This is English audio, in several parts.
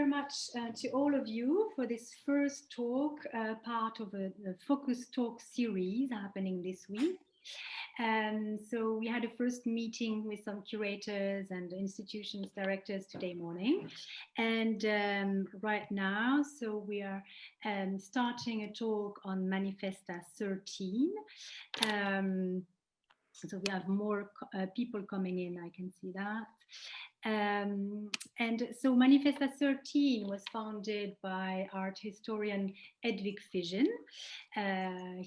very much to all of you for this first talk, part of a focus talk series happening this week. So we had a first meeting with some curators and institutions directors today morning. And right now, so we are starting a talk on Manifesta 13. So we have more people coming in, I can see that. And so Manifesta 13 was founded by art historian Hedwig Fidjen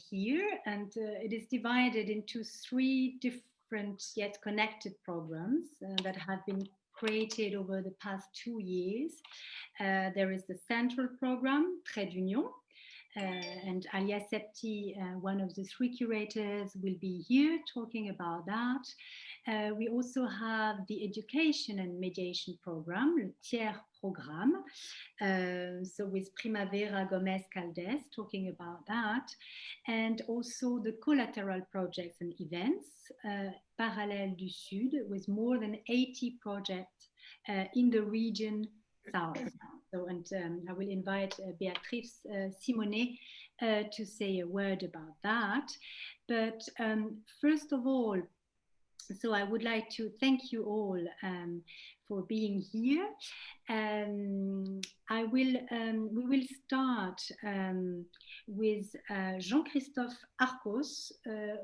here, and it is divided into 3 different yet connected programs that have been created over the past 2 years. There is the central program, Trait d'Union, and Alya Sebti, one of the 3 curators, will be here talking about that. We also have the education and mediation program, le tiers programme, so with Primavera Gomes Caldes talking about that, and also the collateral projects and events, Parallèle du Sud, with more than 80 projects in the region South. So, and I will invite Béatrice Simonet to say a word about that. But first of all, so I would like to thank you all for being here. We will start with Jean-Christophe Arcos,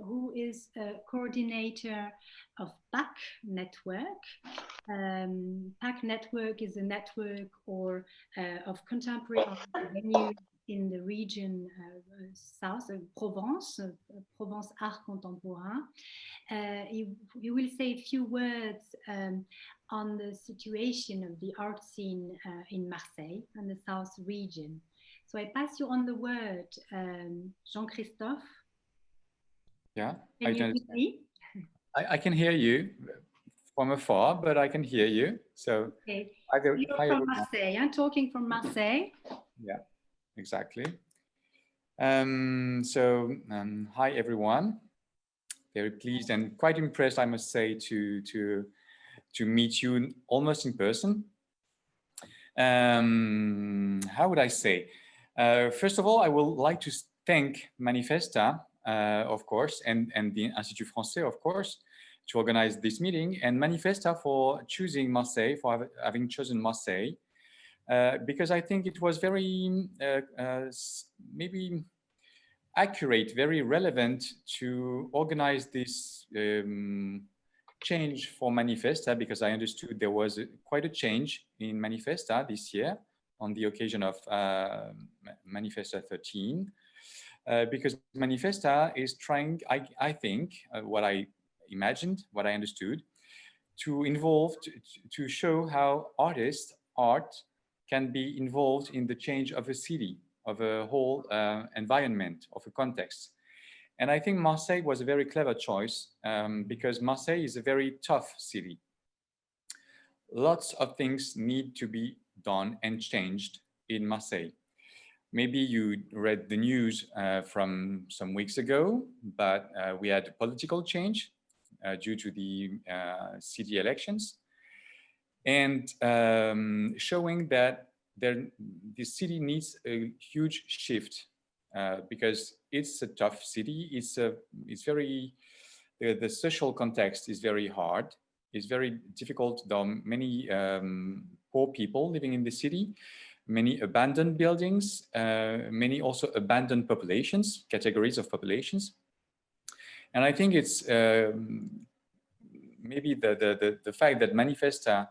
who is a coordinator of PAC Network. PAC Network is a network of contemporary art venues in the region South of Provence, Provence Art Contemporain. He will say a few words on the situation of the art scene in Marseille and the South region. So I pass you on the word, Jean-Christophe. Yeah, can you hear me? I can hear you from afar, but I can hear you. So okay. You're from Marseille. I'm talking from Marseille. Yeah, exactly. Hi everyone. Very pleased and quite impressed, I must say, to meet you almost in person. How would I say? First of all, I would like to thank Manifesta, of course, and the Institut Français, of course, to organize this meeting, and Manifesta for choosing Marseille, for having chosen Marseille, because I think it was very maybe accurate, very relevant to organize this change for Manifesta, because I understood there was quite a change in Manifesta this year on the occasion of Manifesta 13, because Manifesta is trying, I think, what I imagined, what I understood, to show how art can be involved in the change of a city, of a whole environment, of a context. And I think Marseille was a very clever choice because Marseille is a very tough city. Lots of things need to be done and changed in Marseille. Maybe you read the news from some weeks ago, but we had a political change due to the city elections, and showing that the city needs a huge shift because it's a tough city. It's very, the social context is very hard. It's very difficult. There are many poor people living in the city, many abandoned buildings, many also abandoned populations, categories of populations. And I think it's maybe the fact that Manifesta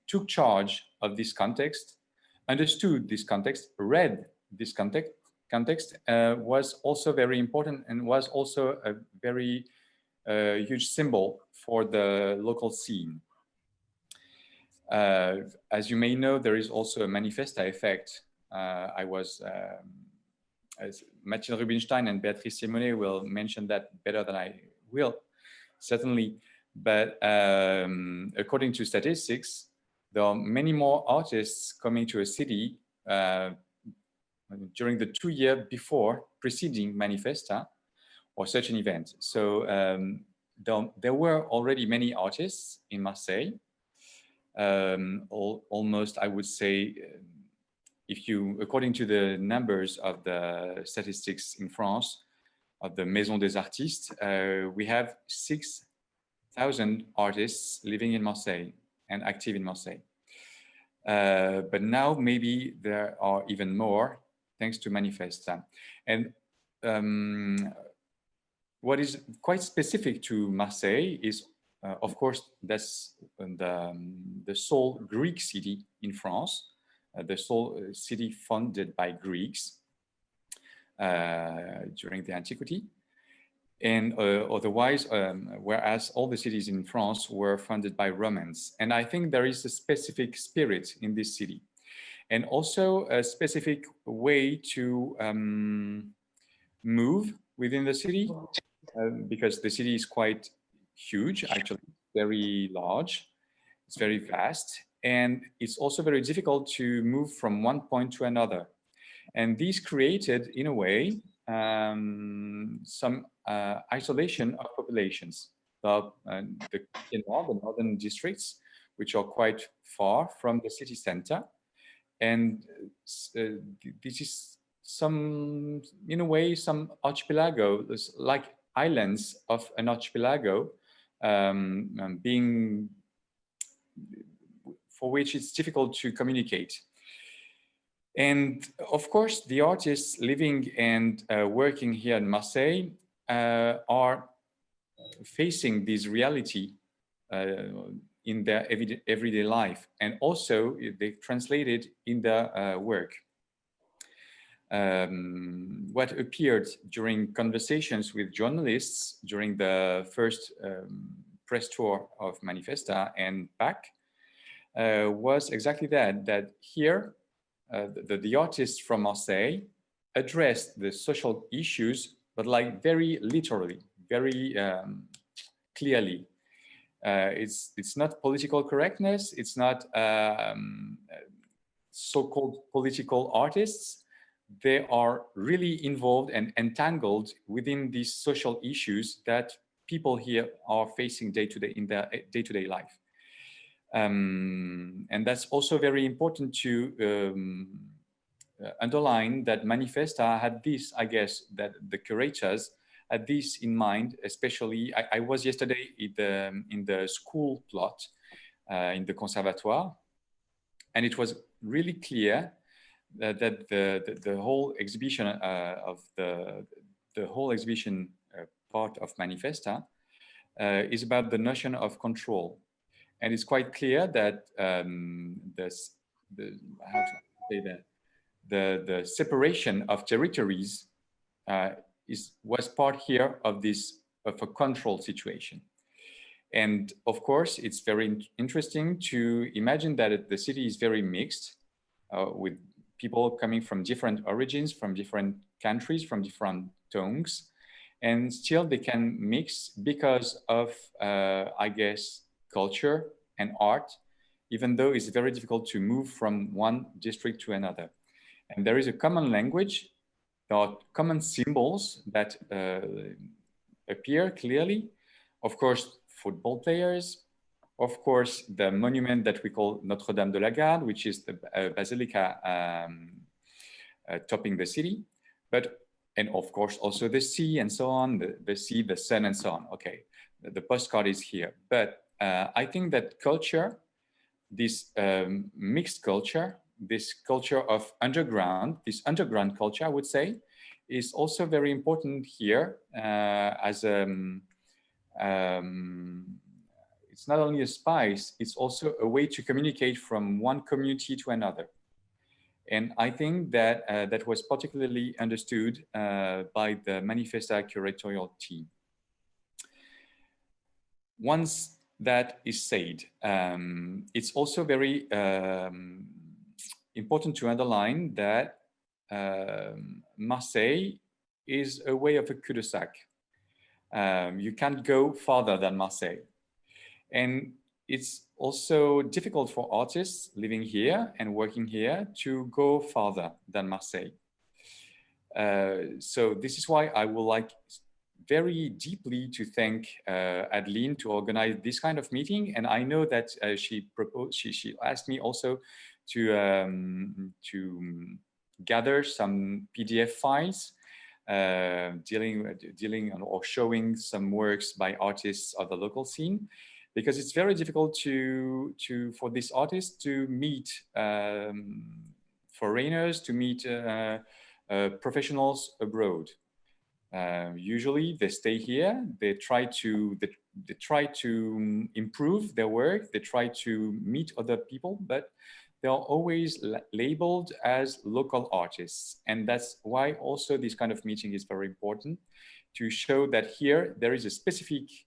took charge of this context, understood this context, read this context was also very important, and was also a very huge symbol for the local scene. As you may know, there is also a Manifesta effect. As Mathilde Rubinstein and Béatrice Simonet will mention that better than I will, certainly. But according to statistics, there are many more artists coming to a city during the 2 years before preceding Manifesta or such an event. So there were already many artists in Marseille. almost, I would say, if you, according to the numbers of the statistics in France, of the Maison des Artistes, we have 6,000 artists living in Marseille and active in Marseille. But now maybe there are even more, thanks to Manifesta. And what is quite specific to Marseille is, of course, that's the sole Greek city in France, the sole city founded by Greeks during the antiquity. And otherwise, whereas all the cities in France were founded by Romans. And I think there is a specific spirit in this city. And also a specific way to move within the city, because the city is quite huge, actually, very large, it's very vast, and it's also very difficult to move from one point to another. And this created, in a way, some isolation of populations. The northern districts, which are quite far from the city center. And this is some, in a way, some archipelago, like islands of an archipelago, being, for which it's difficult to communicate. And of course, the artists living and working here in Marseille are facing this reality in their everyday life, and also they translate it in their work. What appeared during conversations with journalists during the first press tour of Manifesta and back was exactly that here the artists from Marseille addressed the social issues, but like very literally, very clearly. It's not political correctness, it's not so-called political artists. They are really involved and entangled within these social issues that people here are facing day-to-day in their day-to-day life. And that's also very important to underline that Manifesta had this, I guess, that the curators had this in mind, especially, I was yesterday in the school plot, in the conservatoire, and it was really clear that the whole exhibition of the whole exhibition part of Manifesta is about the notion of control. And it's quite clear that the separation of territories was part here of a control situation. And of course, it's very interesting to imagine that the city is very mixed, with people coming from different origins, from different countries, from different tongues, and still they can mix because of, I guess, culture and art, even though it's very difficult to move from one district to another. And there is a common language, there are common symbols that appear clearly. Of course, football players, of course, the monument that we call Notre-Dame de la Garde, which is the basilica topping the city, and of course also the sea and so on, the sea, the sun and so on. Okay, the postcard is here. But I think that culture, this mixed culture, this culture of underground, this underground culture, I would say, is also very important here as it's not only a spice, it's also a way to communicate from one community to another. And I think that that was particularly understood by the Manifesta curatorial team. Once that is said, it's also very important to underline that Marseille is a way of a cul-de-sac. You can't go farther than Marseille. And it's also difficult for artists living here and working here to go farther than Marseille. So this is why I would like very deeply to thank Adeline to organize this kind of meeting. And I know that she asked me also to gather some PDF files dealing or showing some works by artists of the local scene, because it's very difficult for these artists to meet foreigners, to meet professionals abroad. Usually they stay here, they try to improve their work, they try to meet other people, but they are always labeled as local artists. And that's why also this kind of meeting is very important, to show that here there is a specificity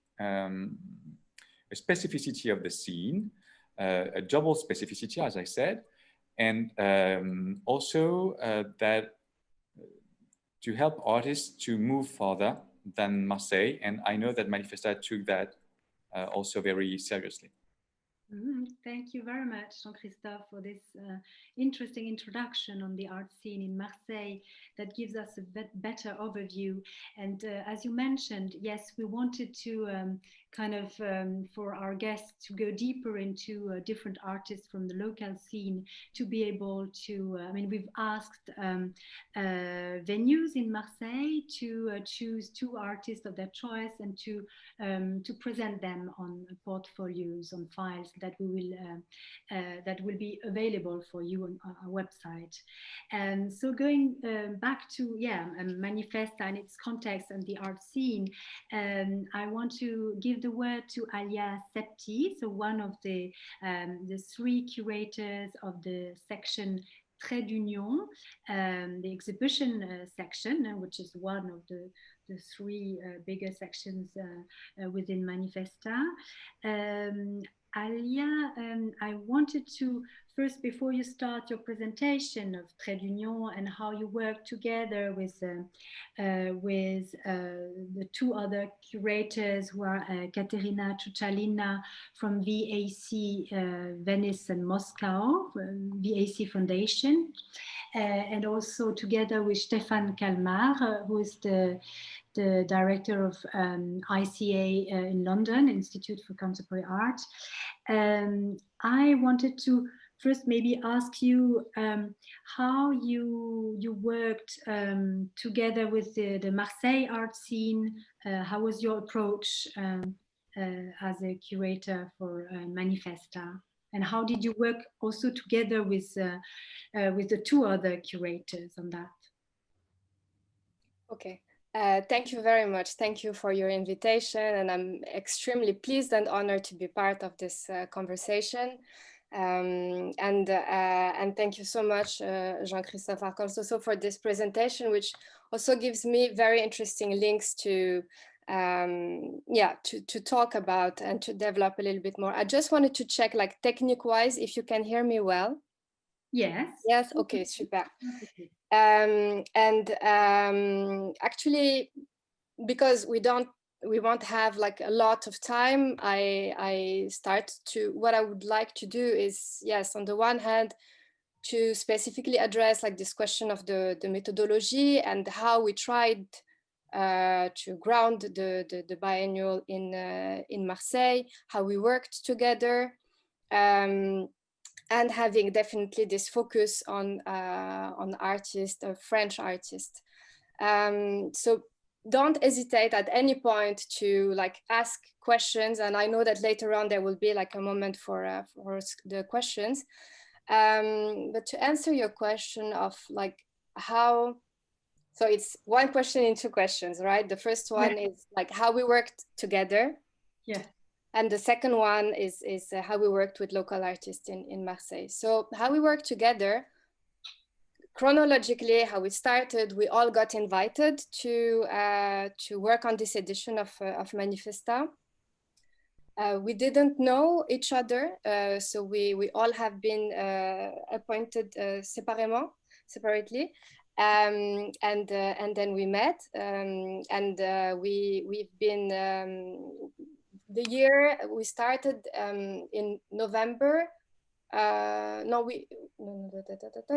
of the scene, a double specificity, as I said, and also that to help artists to move further than Marseille. And I know that Manifesta took that also very seriously. Thank you very much, Jean-Christophe, for this interesting introduction on the art scene in Marseille that gives us a better overview. And as you mentioned, yes, we wanted to for our guests to go deeper into different artists from the local scene, to be able to, we've asked venues in Marseille to choose 2 artists of their choice and to present them on portfolios, on files that will be available for you on our website. And so going back to Manifesta and its context and the art scene, I want to give the word to Alya Sebti, so one of the 3 curators of the section Trait d'Union, the exhibition section, which is one of the 3 bigger sections within Manifesta. Alya, I wanted to first, before you start your presentation of Trait d'Union and how you work together with the 2 other curators who are Katerina Chuchalina from VAC Venice and Moscow, VAC Foundation, and also together with Stefan Kalmar, who is the director of ICA in London, Institute for Contemporary Art. I wanted to first maybe ask you how you worked together with the Marseille art scene. How was your approach as a curator for Manifesta? And how did you work also together with the 2 other curators on that? Okay. Thank you very much. Thank you for your invitation, and I'm extremely pleased and honored to be part of this conversation. And thank you so much, Jean-Christophe Arcos, also for this presentation, which also gives me very interesting links to talk about and to develop a little bit more. I just wanted to check, like, technique-wise, if you can hear me well. Yes. Yes. Okay. Super. Actually, because we won't have like a lot of time, what I would like to do is, yes, on the one hand, to specifically address like this question of the methodology and how we tried to ground the biennial in Marseille, how we worked together, and having definitely this focus on artists, French artists. So don't hesitate at any point to like ask questions. And I know that later on there will be like a moment for the questions. But to answer your question of like how, so it's 1 question in 2 questions, right? The first one is like how we worked together. Yeah. And the second one is how we worked with local artists in Marseille. So how we worked together, chronologically, how we started, we all got invited to work on this edition of Manifesta. We didn't know each other, so we all have been appointed separately. And then we met, and we've been, the year we started in November, in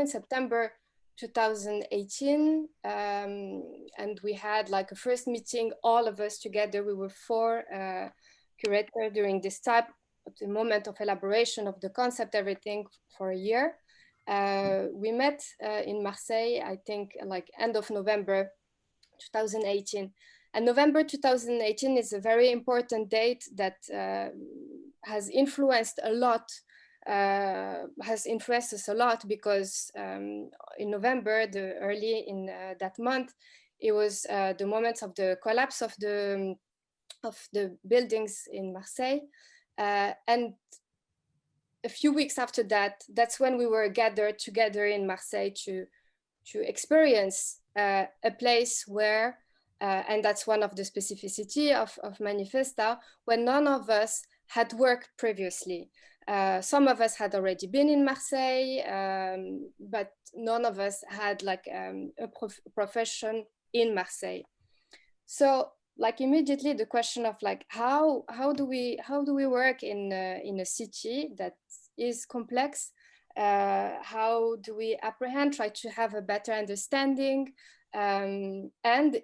September 2018, and we had like a first meeting, all of us together. We were 4 curators during this type of the moment of elaboration of the concept, everything, for a year. We met in Marseille, I think like end of November 2018. And November 2018 is a very important date that has influenced a lot, has influenced us a lot, because in November, early in that month, it was the moment of the collapse of the buildings in Marseille. And a few weeks after that, that's when we were gathered together in Marseille to experience a place where, and that's one of the specificity of Manifesta, where none of us had worked previously. Some of us had already been in Marseille, but none of us had like a profession in Marseille. So like immediately the question of like how do we work in a city that is complex? How do we apprehend, try to have a better understanding, and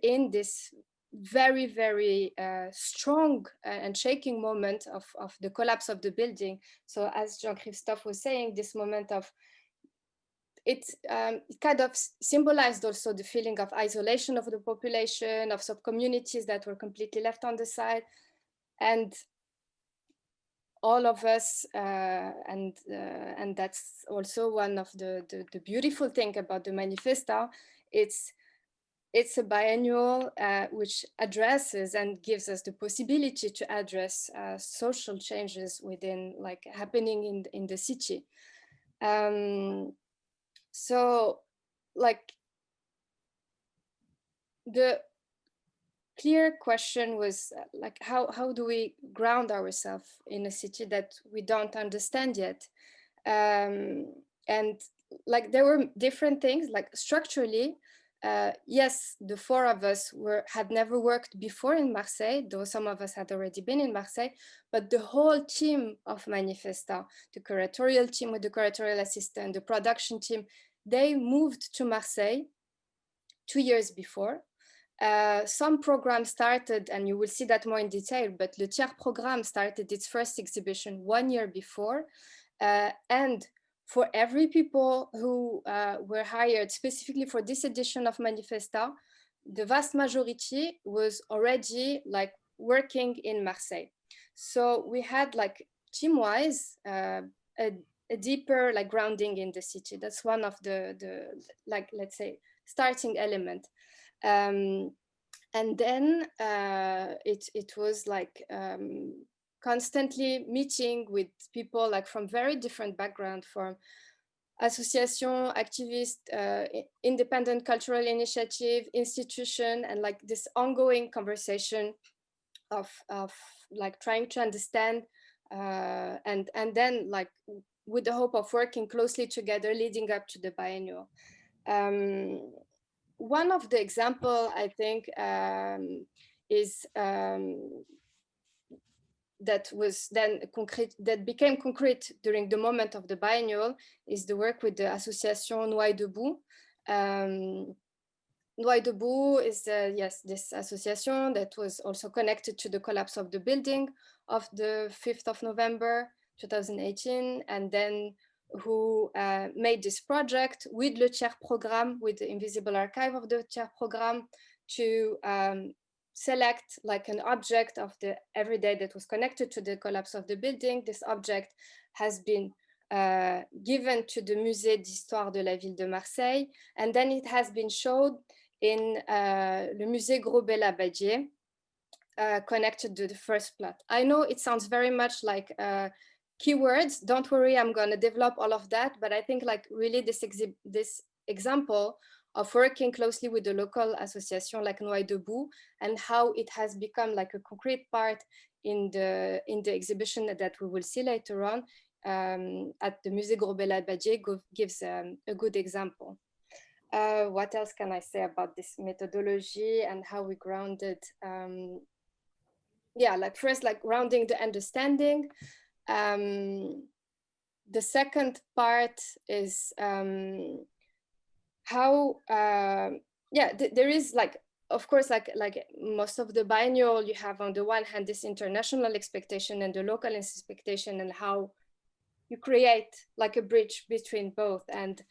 in this very, very strong and shaking moment of the collapse of the building. So as Jean-Christophe was saying, this moment of it kind of symbolized also the feeling of isolation of the population, of sub-communities that were completely left on the side. And all of us, and that's also one of the beautiful thing about the Manifesta. It's a biennial which addresses and gives us the possibility to address social changes within, like, happening in the city. So, like, the clear question was like, how do we ground ourselves in a city that we don't understand yet? And like, there were different things, like structurally, yes, the 4 of us had never worked before in Marseille, though some of us had already been in Marseille, but the whole team of Manifesta, the curatorial team with the curatorial assistant, the production team, they moved to Marseille 2 years before. Some programs started, and you will see that more in detail, but Le Tiers Programme started its first exhibition 1 year before. And for every people who were hired specifically for this edition of Manifesta, the vast majority was already like working in Marseille. So we had, like, team-wise, a deeper, like, grounding in the city. That's one of the like, let's say, starting element. And then it was like constantly meeting with people, like, from very different backgrounds, from association, activist, independent cultural initiative, institution, and like this ongoing conversation of like trying to understand, and then, like, with the hope of working closely together leading up to the biennial. One of the example, I think, is that was then concrete, that became concrete during the moment of the biennial, is the work with the association Noailles Debout. Noailles Debout is, yes, this association that was also connected to the collapse of the building of the 5th of November 2018, and then who made this project with Le Tiers Programme, with the invisible archive of the Tiers Programme, to select, like, an object of the everyday that was connected to the collapse of the building. This object has been given to the Musée d'Histoire de la Ville de Marseille, and then it has been showed in le Musée Gros-Bel-Abadier, connected to the first plot. I know it sounds very much like keywords. Don't worry, I'm going to develop all of that, but I think, like, really this example of working closely with the local association like Noailles Debout, and how it has become like a concrete part in the exhibition that we will see later on at the Musée Gros-Bel-Abadier, gives a good example. What else can I say about this methodology and how we grounded? Yeah, like, first, like, grounding the understanding. The second part is how there is like, of course, like most of the biennial, you have on the one hand this international expectation and the local expectation, and how you create like a bridge between both. And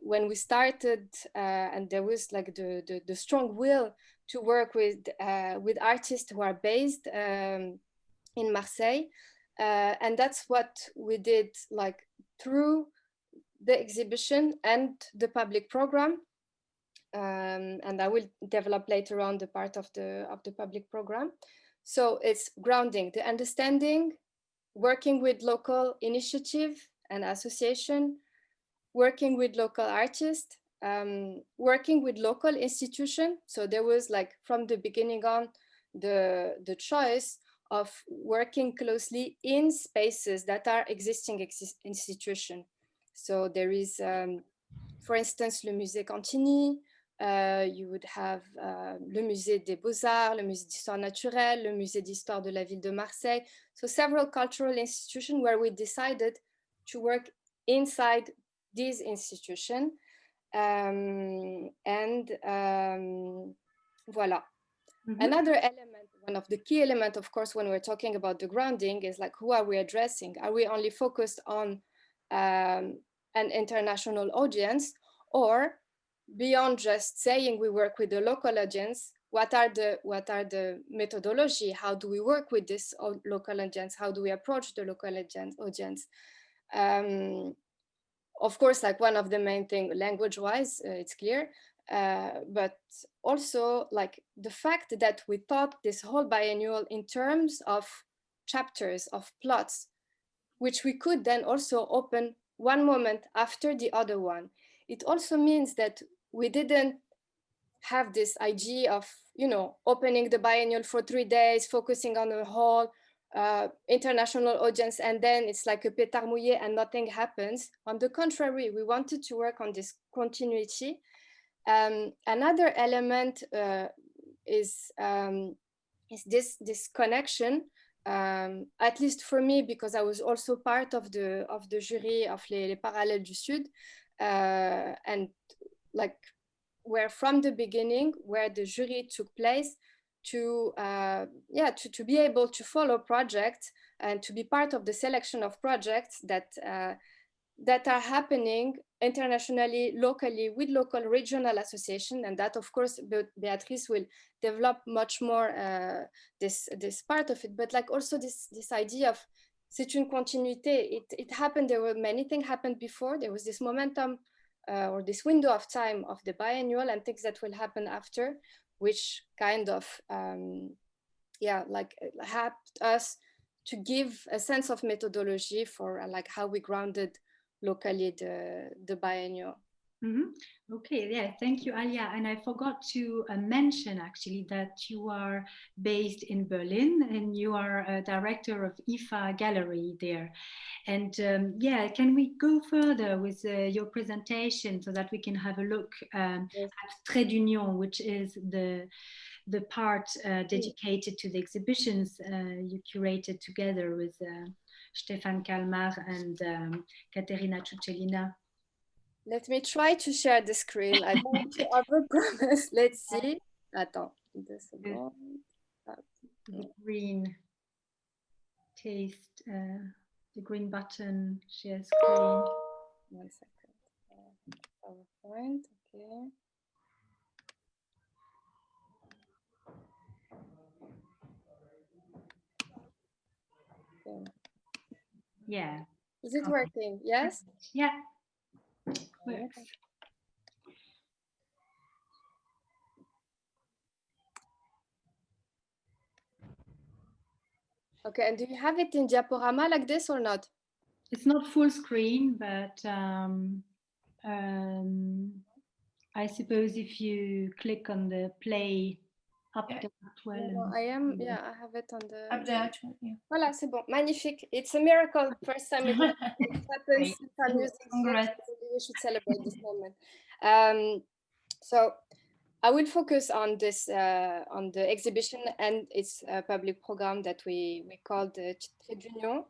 when we started, and there was like the strong will to work with artists who are based in Marseille, and that's what we did, like through the exhibition and the public program. And I will develop later on the part of the public program. So it's grounding the understanding, working with local initiative and association, working with local artists, working with local institution. So there was like from the beginning on the choice of working closely in spaces that are existing institution. So there is, for instance, le Musée Cantini. You would have le Musée des Beaux-Arts, le Musée d'Histoire Naturelle, le Musée d'Histoire de la Ville de Marseille. So several cultural institutions where we decided to work inside these institutions. Voila. Mm-hmm. Another element, one of the key elements, of course, when we're talking about the grounding is like, who are we addressing? Are we only focused on an international audience, or beyond just saying we work with the local audience, what are the methodology? How do we work with this local audience? How do we approach the local audience? Of course, like one of the main thing, language-wise, it's clear, but also like the fact that we thought this whole biennial in terms of chapters, of plots, which we could then also open one moment after the other one. It also means that we didn't have this idea of, you know, opening the biennial for 3 days, focusing on a whole international audience, and then it's like a pétard mouillé and nothing happens. On the contrary, we wanted to work on this continuity. Another element is this connection, at least for me, because I was also part of the jury of les Parallèles du Sud, and like where from the beginning, where the jury took place, to be able to follow projects and to be part of the selection of projects that are happening internationally, locally, with local regional association. And that, of course, Beatrice will develop much more this part of it, but like also this idea of c'est une continuité. It happened, there were many things happened before, there was this momentum or this window of time of the biennial and things that will happen after, which kind of helped us to give a sense of methodology for like how we grounded locally the biennial. Mm-hmm. Okay, yeah, thank you, Alya. And I forgot to mention actually that you are based in Berlin and you are a director of IFA Gallery there. And can we go further with your presentation so that we can have a look at Trait d'Union, which is the part dedicated to the exhibitions you curated together with Stefan Kalmar and Caterina Ciuccellina. Let me try to share the screen. I don't want to overpromise. Let's see. Attends. The green taste, the green button, share screen. 1 second. PowerPoint, okay. Yeah. Is it working? Yes? Yeah. Works. Okay, and do you have it in diaporama like this or not? It's not full screen, but I suppose if you click on the play up there, I have it on the... Up there, yeah. Voilà, c'est bon, magnifique. It's a miracle. First time it happens. We should celebrate this moment. So I will focus on this, on the exhibition and its public program that we called Trait d'Union.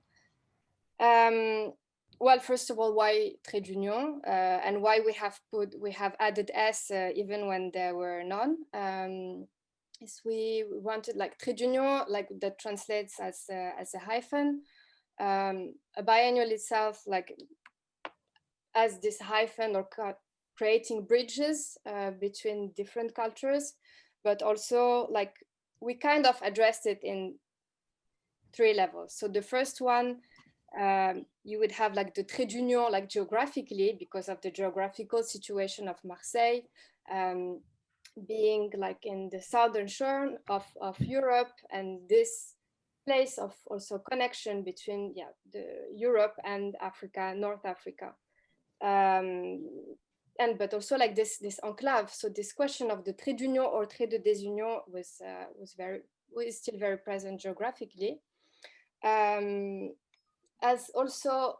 well, first of all, why trait d'union, and why we have added S even when there were none. Is we wanted like trait d'union, like that translates as a hyphen. A biennial itself, like as this hyphen or creating bridges between different cultures, but also like we kind of addressed it in 3 levels. So the first one, you would have like the trait d'union, like geographically, because of the geographical situation of Marseille, being like in the southern shore of Europe, and this place of also connection between the Europe and Africa, North Africa. But also like this enclave. So this question of the trait d'union or trait de désunion was still very present geographically. As also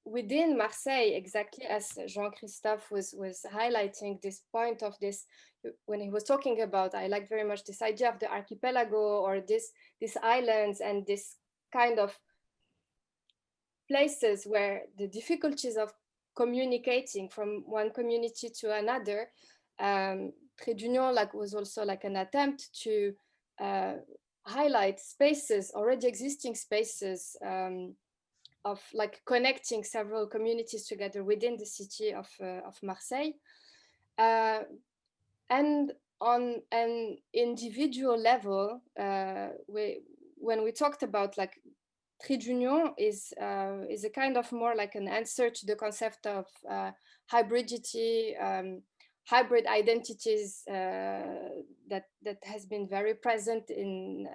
within Marseille, exactly as Jean-Christophe was highlighting this point of this, when he was talking about, I like very much this idea of the archipelago, or these islands and this kind of places where the difficulties of communicating from one community to another, Trait d'Union was also like an attempt to highlight spaces, already existing spaces, of like connecting several communities together within the city of Marseille. And on an individual level, when we talked about like Trait d'Union is a kind of more like an answer to the concept of hybridity, hybrid identities that has been very present in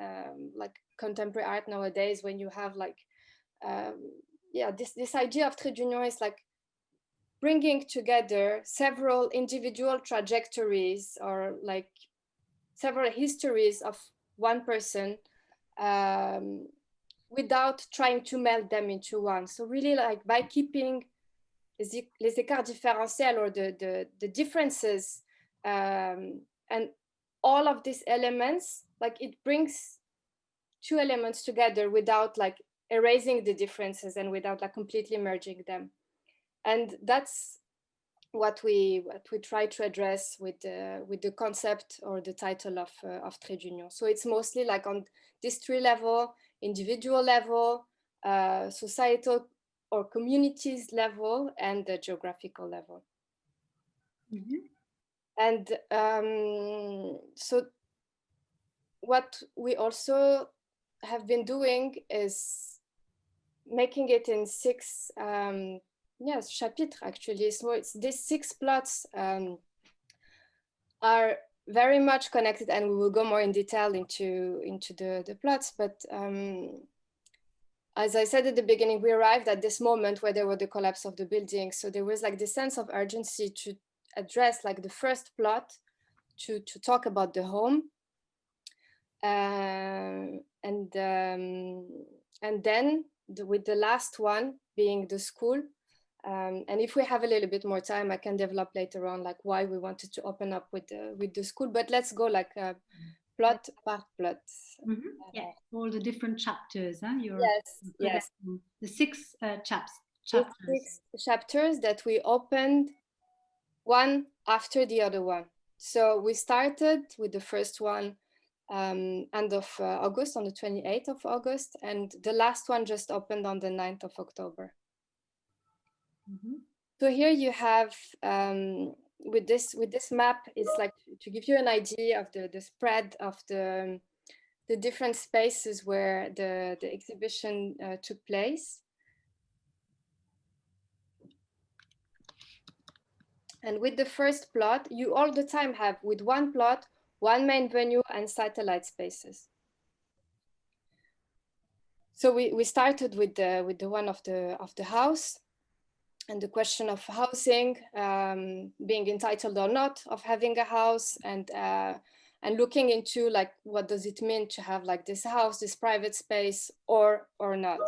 like contemporary art nowadays, when you have like this idea of Trait d'Union is like bringing together several individual trajectories or like several histories of one person, without trying to meld them into one. So really like by keeping les écarts différentiels, or the differences, and all of these elements, like it brings 2 elements together without like erasing the differences and without like completely merging them. And that's what we try to address with the concept or the title of Trait d'Union. So it's mostly like on this 3 level, individual level, societal or communities level, and the geographical level. Mm-hmm. And so what we also have been doing is making it in 6 chapitres actually. So it's these 6 plots are very much connected, and we will go more in detail into the plots. But as I said at the beginning, we arrived at this moment where there was the collapse of the building. So there was like the sense of urgency to address like the first plot, to talk about the home, and then with the last one being the school. And if we have a little bit more time, I can develop later on like why we wanted to open up with the school. But let's go like plot par plot. Mm-hmm. Yeah, all the different chapters. Huh? Yes. The 6 chapters. The 6 chapters that we opened one after the other one. So we started with the first one end of August, on the 28th of August, and the last one just opened on the 9th of October. Mm-hmm. So here you have, with this map, it's like to give you an idea of the spread of the different spaces where the exhibition took place. And with the first plot, you all the time have, with one plot, one main venue and satellite spaces. So we started with the one of the house, and the question of housing, being entitled or not of having a house, and looking into like what does it mean to have like this house, this private space, or not,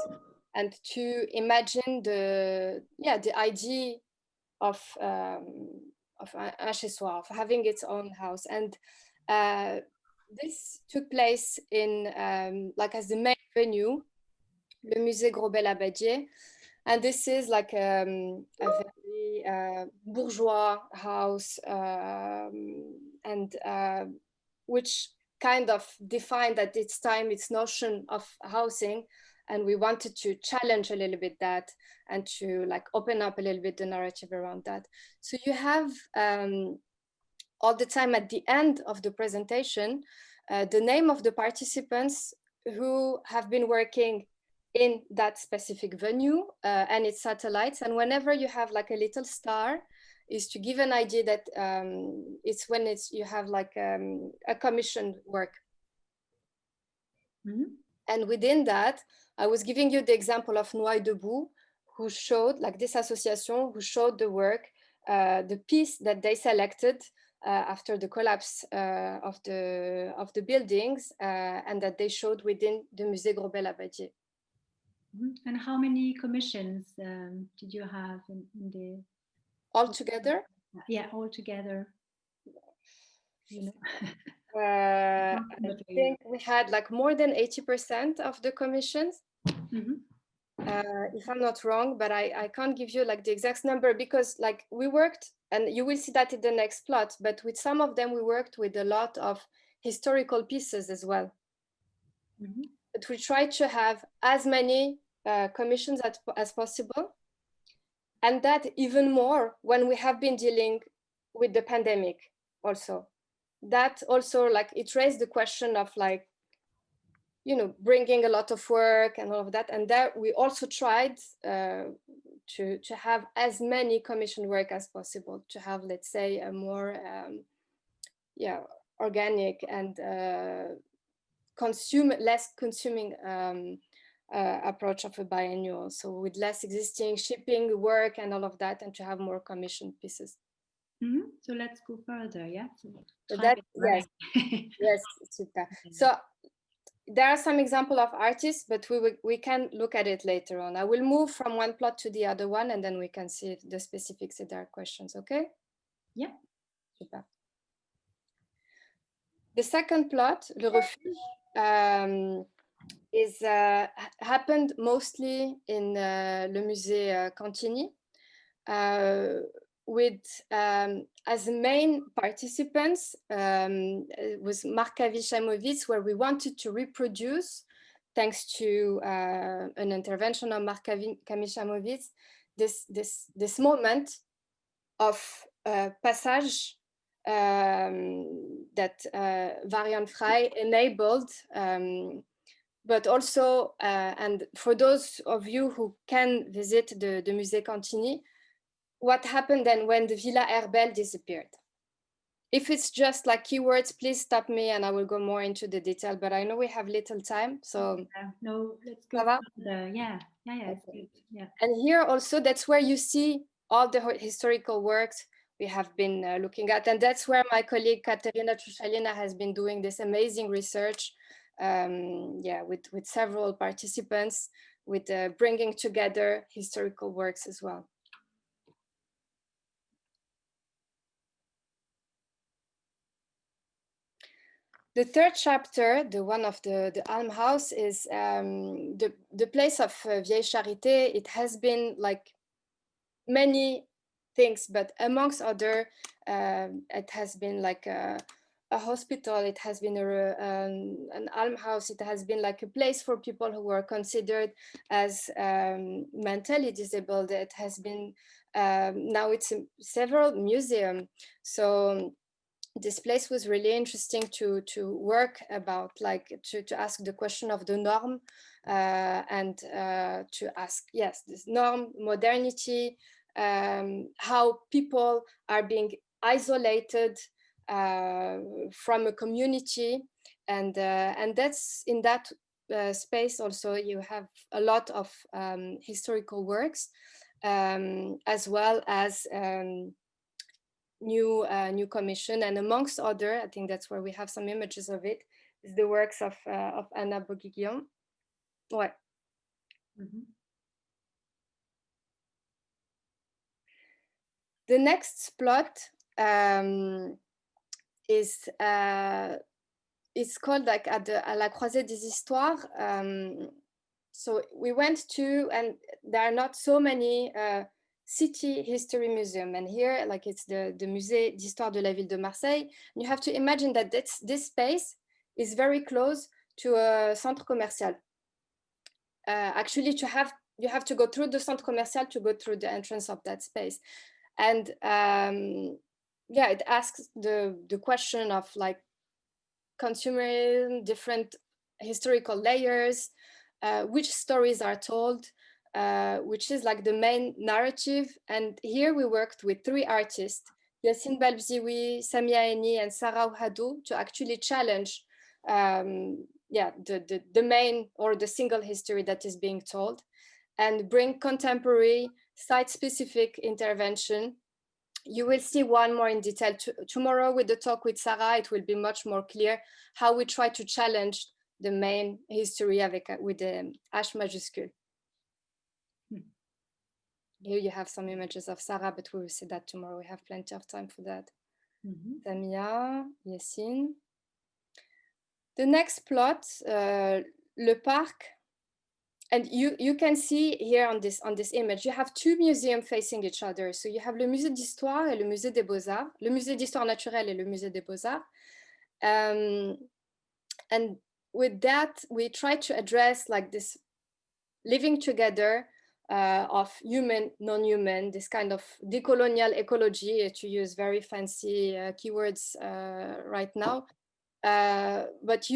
and to imagine the idea of un chez soi, of having its own house. And this took place in like as the main venue, le musée Gros-Bel-Abadier, And this is like a very bourgeois house, and which kind of defined at its time its notion of housing. And we wanted to challenge a little bit that and to like open up a little bit the narrative around that. So you have all the time at the end of the presentation, the name of the participants who have been working in that specific venue and its satellites. And whenever you have like a little star, is to give an idea that it's when you have like a commissioned work. Mm-hmm. And within that, I was giving you the example of Noailles Debout, who showed, like this association, who showed the work, the piece that they selected after the collapse of the buildings, and that they showed within the Musée Grobel-Abadier. Mm-hmm. And how many commissions did you have in the all together? Yeah, all together. You know. I think we had like more than 80% of the commissions. Mm-hmm. If I'm not wrong, but I can't give you like the exact number, because like we worked, and you will see that in the next plot, but with some of them we worked with a lot of historical pieces as well. Mm-hmm. But we tried to have as many commissions as possible, and that even more when we have been dealing with the pandemic also. That also, like, it raised the question of like, you know, bringing a lot of work and all of that. And there we also tried to have as many commission work as possible, to have, let's say, a more organic and less consuming approach of a biennial. So with less existing shipping work and all of that, and to have more commissioned pieces. Mm-hmm. So let's go further, yeah. So that, yes, yes, super. So there are some examples of artists, but we can look at it later on. I will move from one plot to the other one, and then we can see the specifics if there are questions, okay? Yeah. Super. The second plot, Le Refuge, is happened mostly in Le Musée Cantini, with as main participants was Markovic Chamovitz, where we wanted to reproduce, thanks to an intervention of Markovic Chamovitz, this moment of passage that Varian Frey enabled, but also, and for those of you who can visit the Musée Cantini, what happened then when the Villa Herbel disappeared. If it's just like keywords, please stop me and I will go more into the detail, but I know we have little time, so. No, let's go further. Yeah, it's good. Yeah. And here also, that's where you see all the historical works we have been looking at. And that's where my colleague Katerina Trushalina has been doing this amazing research, with several participants, with bringing together historical works as well. The third chapter, the one of the Almhouse, is the place of Vieille Charité. It has been like many things, but amongst other, it has been like a hospital, it has been an almhouse, it has been like a place for people who were considered as mentally disabled. It has been, now it's several museums. So this place was really interesting to work about, like to ask the question of the norm, and to ask, yes, this norm, modernity, how people are being isolated from a community, and that's in that space also you have a lot of historical works, as well as new commission, and amongst other, I think that's where we have some images of it, is the works of Anna Boguignon. Ouais. Mm-hmm. The next plot is it's called like à la croisée des histoires. So we went to, and there are not so many city history museum, and here, like, it's the Musée d'Histoire de la Ville de Marseille. And you have to imagine that this space is very close to a centre commercial. Actually, you have to go through the centre commercial to go through the entrance of that space. And yeah, it asks the question of like consumerism, different historical layers, which stories are told, which is like the main narrative. And here we worked with 3 artists, Yassine Balbzioui, Samia Eni, and Sarah Ouhadou, to actually challenge the main or the single history that is being told, and bring contemporary site-specific intervention. You will see one more in detail tomorrow with the talk with Sarah. It will be much more clear how we try to challenge the main history with the H majuscule. Here you have some images of Sarah, but we will see that tomorrow. We have plenty of time for that. Samia, Yassine. The next plot, Le Parc. And you can see here on this image, you have 2 museums facing each other. So you have le Musée d'Histoire et le Musée des Beaux-Arts, le Musée d'Histoire naturelle et le Musée des Beaux-Arts. And with that, we try to address like this living together of human, non-human, this kind of decolonial ecology, to use very fancy keywords right now. But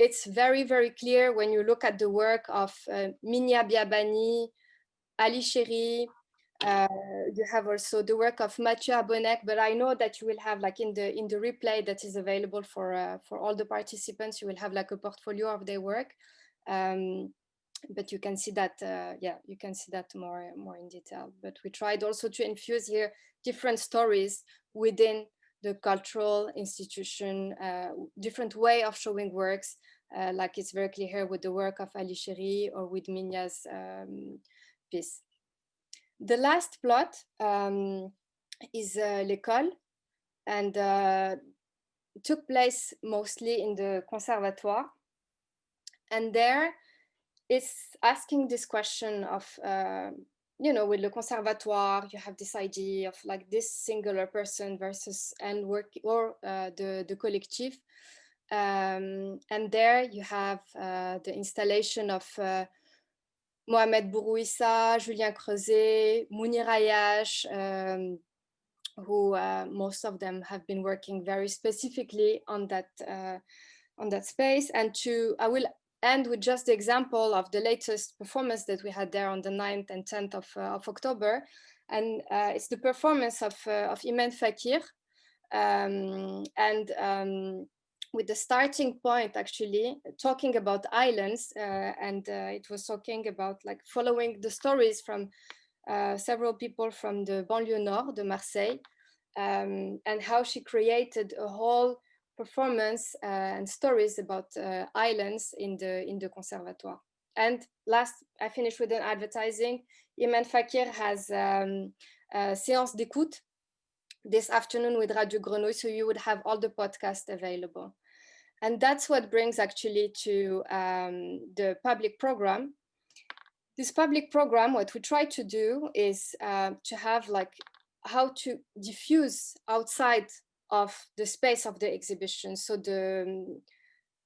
it's very, very clear when you look at the work of Minia Biabani, Ali Chéri. You have also the work of Mathieu Abonec, but I know that you will have, like, in the replay that is available for all the participants, you will have like a portfolio of their work. But you can see that, you can see that more in detail. But we tried also to infuse here different stories within the cultural institution, different way of showing works, like it's very clear here with the work of Ali Chéri or with Minia's piece. The last plot is l'école, and it took place mostly in the conservatoire. And there it's asking this question of, with le conservatoire, you have this idea of like this singular person versus and work or the collectif. And there you have the installation of Mohamed Bourouissa, Julien Creuset, Mounir Ayash, who most of them have been working very specifically on that space. And I will end with just the example of the latest performance that we had there on the 9th and 10th of October. And it's the performance of Imen Fakir. With the starting point, actually, talking about islands. It was talking about like following the stories from several people from the banlieue nord de Marseille, and how she created a whole performance and stories about islands in the conservatoire. And last, I finish with an advertising. Imen Fakir has a séance d'écoute this afternoon with Radio Grenouille, so you would have all the podcasts available. And that's what brings actually to the public program. This public program, what we try to do is to have like how to diffuse outside of the space of the exhibition. So the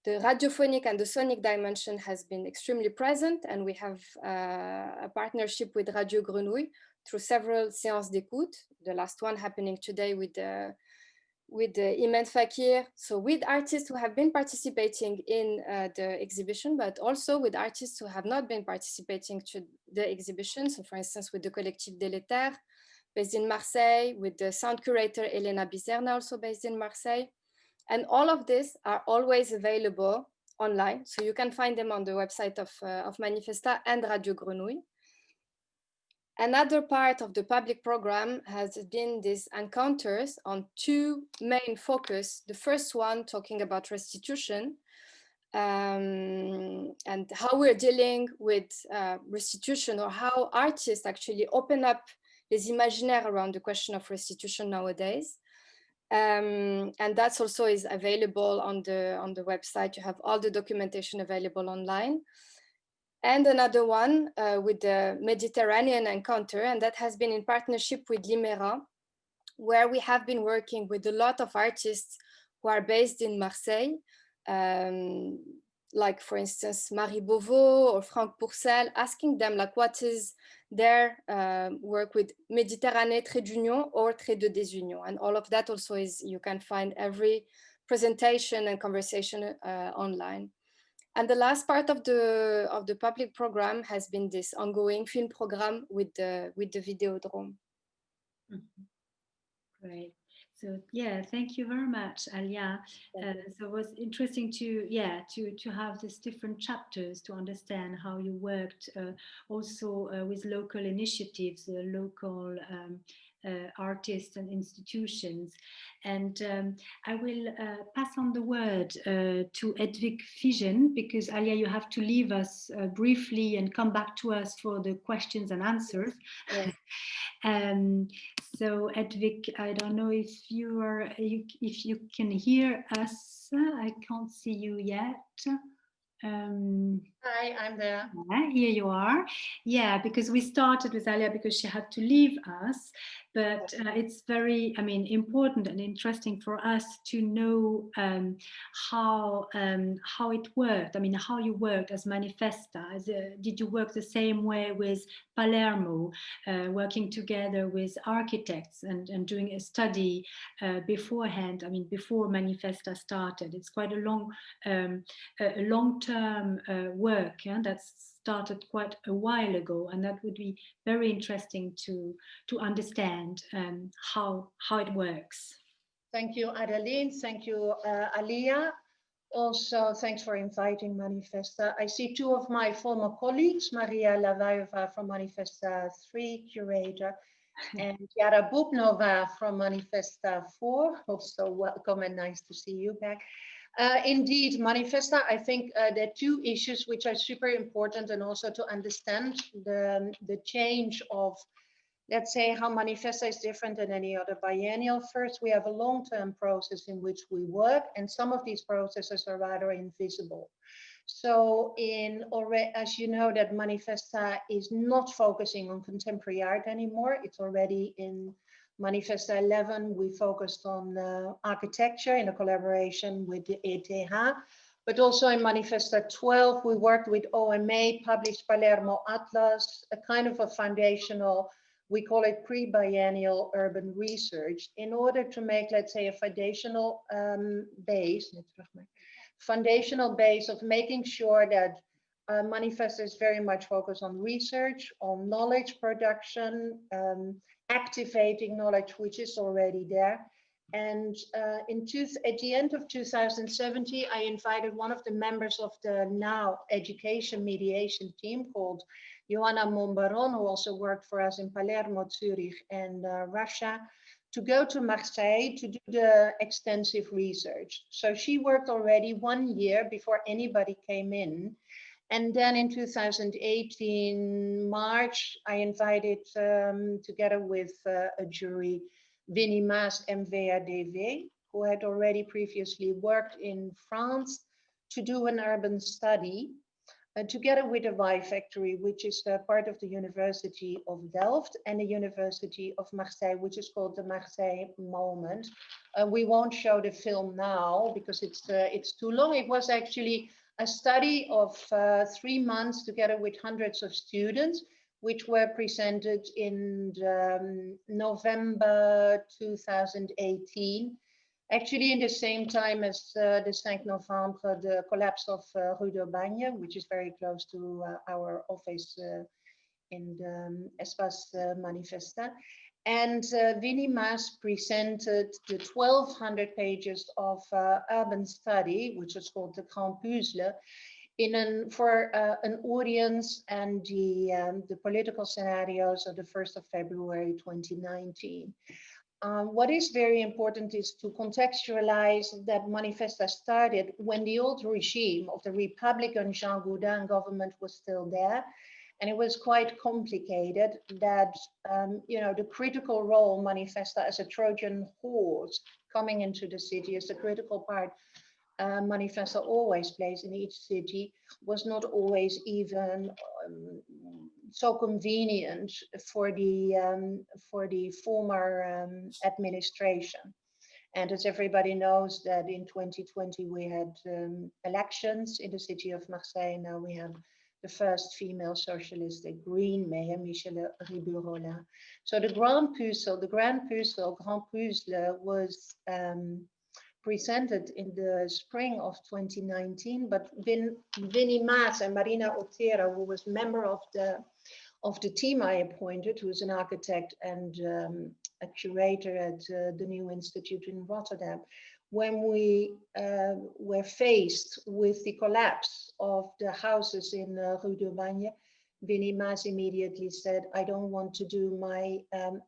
radiophonic and the sonic dimension has been extremely present, and we have a partnership with Radio Grenouille through several séances d'écoute, the last one happening today with Imen Fakir, so with artists who have been participating in the exhibition, but also with artists who have not been participating to the exhibition. So for instance, with the Collectif Délétère, based in Marseille, with the sound curator Elena Bizerna, also based in Marseille. And all of this are always available online. So you can find them on the website of Manifesta and Radio Grenouille. Another part of the public program has been these encounters on 2 main focus. The first one talking about restitution and how we're dealing with restitution, or how artists actually open up les imaginaires around the question of restitution nowadays. And that's also is available on the website. You have all the documentation available online. and another one with the Mediterranean Encounter, and that has been in partnership with Limera, where we have been working with a lot of artists who are based in Marseille, like for instance, Marie Beauvau or Franck Pourcel, asking them like what is their work with Méditerranée trait d'union or trait de désunion. And all of that also is, you can find every presentation and conversation online. And the last part of the public program has been this ongoing film program with the Videodrome. Mm-hmm. Great. So yeah, thank you very much, Alya. So it was interesting to have these different chapters to understand how you worked also with local initiatives, local artists and institutions. And I will pass on the word to Hedwig Fidjen, because Alya, you have to leave us briefly and come back to us for the questions and answers. Yes. So Hedwig, I don't know if if you can hear us. I can't see you yet. Hi, I'm there. Yeah, here you are. Yeah, because we started with Alya because she had to leave us, but it's very, important and interesting for us to know how it worked. How you worked as Manifesta. Did you work the same way with Palermo, working together with architects and doing a study beforehand? Before Manifesta started, it's quite a long-term work that started quite a while ago, and that would be very interesting to understand how it works. Thank you, Adeline. Thank you, Alya. Also, thanks for inviting Manifesta. I see two of my former colleagues, Maria Lavajova from Manifesta 3, curator, and Yara Bubnova from Manifesta 4. Also, welcome and nice to see you back. Indeed, Manifesta, I think there are two issues which are super important, and also to understand the change of, let's say, how Manifesta is different than any other biennial. First, we have a long-term process in which we work, and some of these processes are rather invisible. So as you know, that Manifesta is not focusing on contemporary art anymore. It's already in Manifesta 11, we focused on architecture in a collaboration with the ETH, but also in Manifesta 12, we worked with OMA, published Palermo Atlas, a kind of a foundational, we call it pre-biennial urban research, in order to make, let's say, a foundational base of making sure that Manifesta is very much focused on research, on knowledge production, activating knowledge which is already there. And at the end of 2017, I invited one of the members of the now education mediation team called Joanna Monbaron, who also worked for us in Palermo, Zurich, and Russia, to go to Marseille to do the extensive research. So she worked already 1 year before anybody came in. And then in 2018, March, I invited, together with a jury, Winnie Maas MVADV, who had already previously worked in France, to do an urban study, together with the Y Factory, which is part of the University of Delft, and the University of Marseille, which is called the Marseille Moment. We won't show the film now because it's too long. It was actually a study of 3 months together with hundreds of students, which were presented in November 2018. Actually, in the same time as the 5 November, the collapse of Rue d'Aubagne, which is very close to our office in the Espace Manifesta. And Winnie Maas presented the 1,200 pages of urban study, which is called the Grand Puzzle, for an audience and the political scenarios of the 1st of February 2019. What is very important is to contextualize that Manifesta started when the old regime of the Republican Jean Gaudin government was still there. And it was quite complicated that, the critical role Manifesta as a Trojan horse coming into the city is the critical part Manifesta always plays in each city was not always even so convenient for the former administration. And as everybody knows, that in 2020 we had elections in the city of Marseille. Now we have the first female socialistic green mayor, Michèle Riburola. So the Grand Puzzle was presented in the spring of 2019, but Winnie Maas and Marina Otero, who was member of the team I appointed, who is an architect and a curator at the New Institute in Rotterdam, when we were faced with the collapse of the houses in Rue de Bagne, Winnie Maas immediately said, I don't want to do my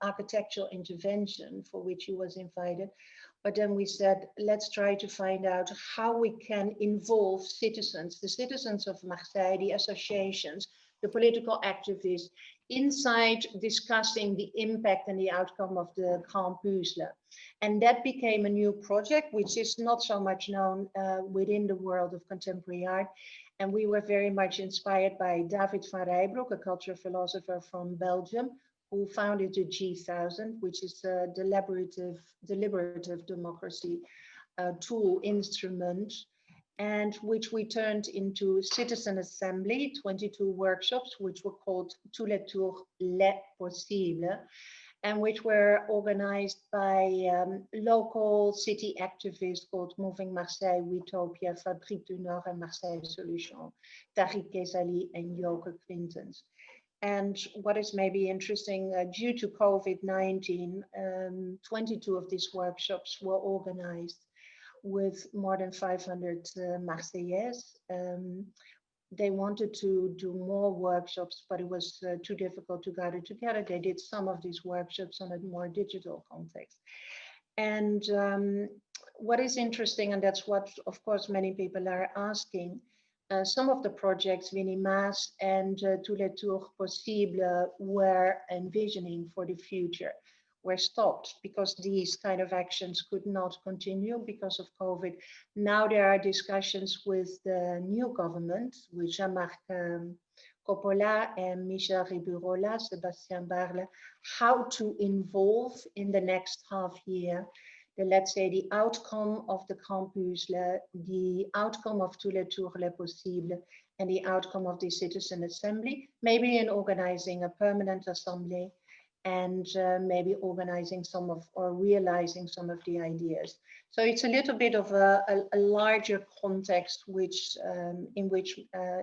architectural intervention for which he was invited. But then we said, let's try to find out how we can involve citizens, the citizens of Marseille, the associations, the political activists, inside discussing the impact and the outcome of the Grand Puzzle. And that became a new project, which is not so much known within the world of contemporary art. And we were very much inspired by David van Rijbroek, a cultural philosopher from Belgium, who founded the G1000, which is a deliberative democracy tool instrument, and which we turned into citizen assembly, 22 workshops, which were called Tous les tours les possibles, and which were organized by local city activists called Moving Marseille, Utopia, Fabrique du Nord, and Marseille Solution, Tariq Ghezali and Joke Quintens. And what is maybe interesting, due to COVID-19, 22 of these workshops were organized with more than 500 Marseillais. They wanted to do more workshops, but it was too difficult to gather together. They did some of these workshops on a more digital context. And what is interesting, and that's what, of course, many people are asking, some of the projects Winnie Maas and Tous les tours possibles were envisioning for the future were stopped because these kind of actions could not continue because of COVID. Now there are discussions with the new government, with Jean-Marc Coppola and Michèle Riburola, Sébastien Barle, how to involve in the next half year let's say, the outcome of the Grand Puzzle, the outcome of Tous les tours les possibles, and the outcome of the citizen assembly, maybe in organizing a permanent assembly, and maybe organizing some of, or realizing some of the ideas. So it's a little bit of a larger context which, in which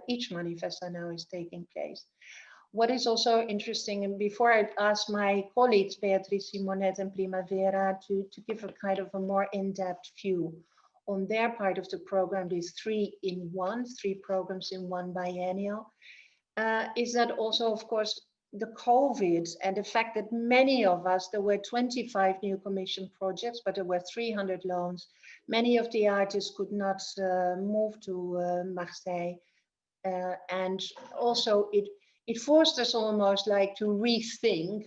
each Manifesta now is taking place. What is also interesting, and before I ask my colleagues, Beatrice Simonet and Primavera, to give a kind of a more in-depth view on their part of the program, these three programs in one biennial, is that also, of course, the COVID and the fact that many of us, there were 25 new commission projects, but there were 300 loans. Many of the artists could not move to Marseille. And also it forced us almost like to rethink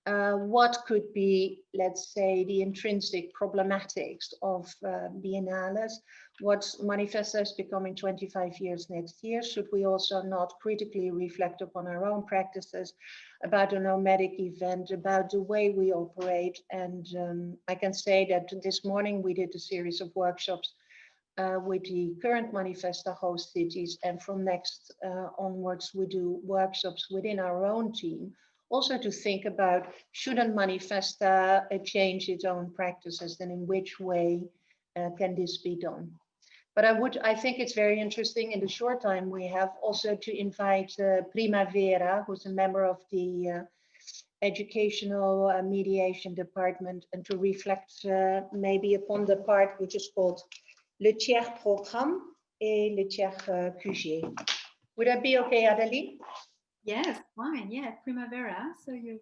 what could be, let's say, the intrinsic problematics of biennales. What Manifesta is becoming 25 years next year. Should we also not critically reflect upon our own practices, about a nomadic event, about the way we operate? And I can say that this morning we did a series of workshops with the current Manifesta host cities, and from next onwards we do workshops within our own team, also to think about, shouldn't Manifesta change its own practices, and in which way can this be done? But I think it's very interesting in the short time we have also to invite Primavera, who's a member of the educational mediation department, and to reflect maybe upon the part which is called le tiers programme et le tiers QG. Would that be okay, Adeline? Yes, fine. Yeah, Primavera. So you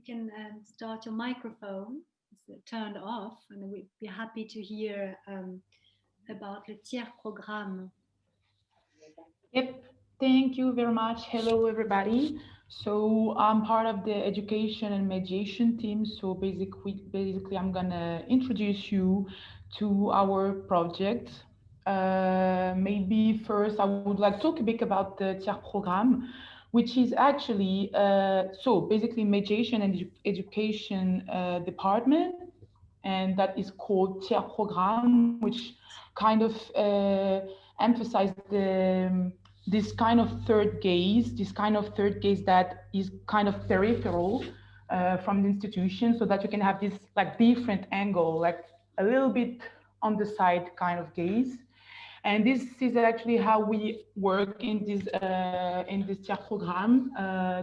can start your microphone. It's turned off, and we'd be happy to hear about le tiers programme. Yep, thank you very much. Hello, everybody. So I'm part of the education and mediation team. So basically I'm gonna introduce you to our project. Maybe first I would like to talk a bit about the tiers programme, which is actually, so basically mediation and education department, and that is called tiers programme, which kind of emphasize this kind of third gaze, that is kind of peripheral from the institution, so that you can have this like different angle, like a little bit on the side kind of gaze. And this is actually how we work in this tiers programme.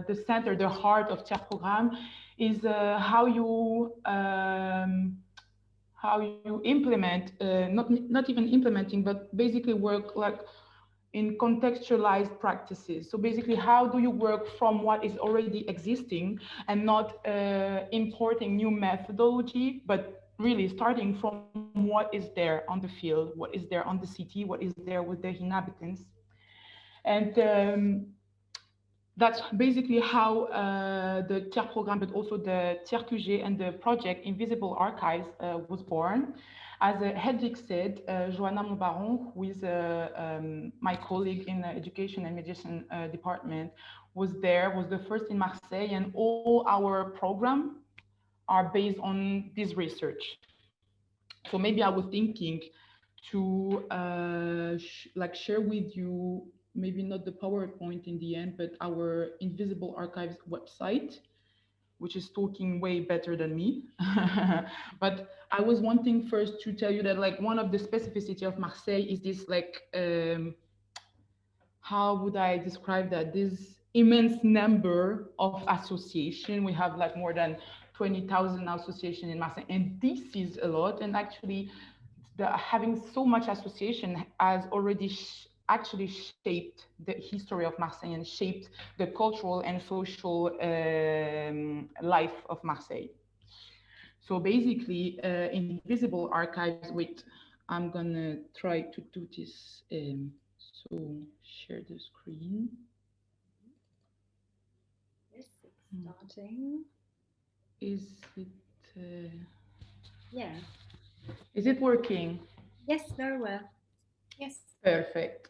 The center, the heart of tiers programme is how you implement, not even implementing, but basically work like in contextualized practices. So basically, how do you work from what is already existing and not importing new methodology, but really starting from what is there on the field, what is there on the city, what is there with the inhabitants. And that's basically how the tiers programme, but also the tiers QG and the project Invisible Archives was born. As Hedwig said, Joanna Monbaron, who is my colleague in the Education and Mediation department, was the first in Marseille, and all our programs are based on this research. So maybe I was thinking to share with you, maybe not the PowerPoint in the end, but our Invisible Archives website, which is talking way better than me. But I was wanting first to tell you that like one of the specificity of Marseille is this like, how would I describe that? This immense number of associations. We have like more than 20,000 associations in Marseille, and this is a lot. And actually, having so much association has already actually shaped the history of Marseille and shaped the cultural and social life of Marseille. So basically, Invisible Archives, wait, I'm gonna try to do this. So share the screen. Yes, it's starting. Is it? Yeah. Is it working? Yes, very well. Yes. Perfect.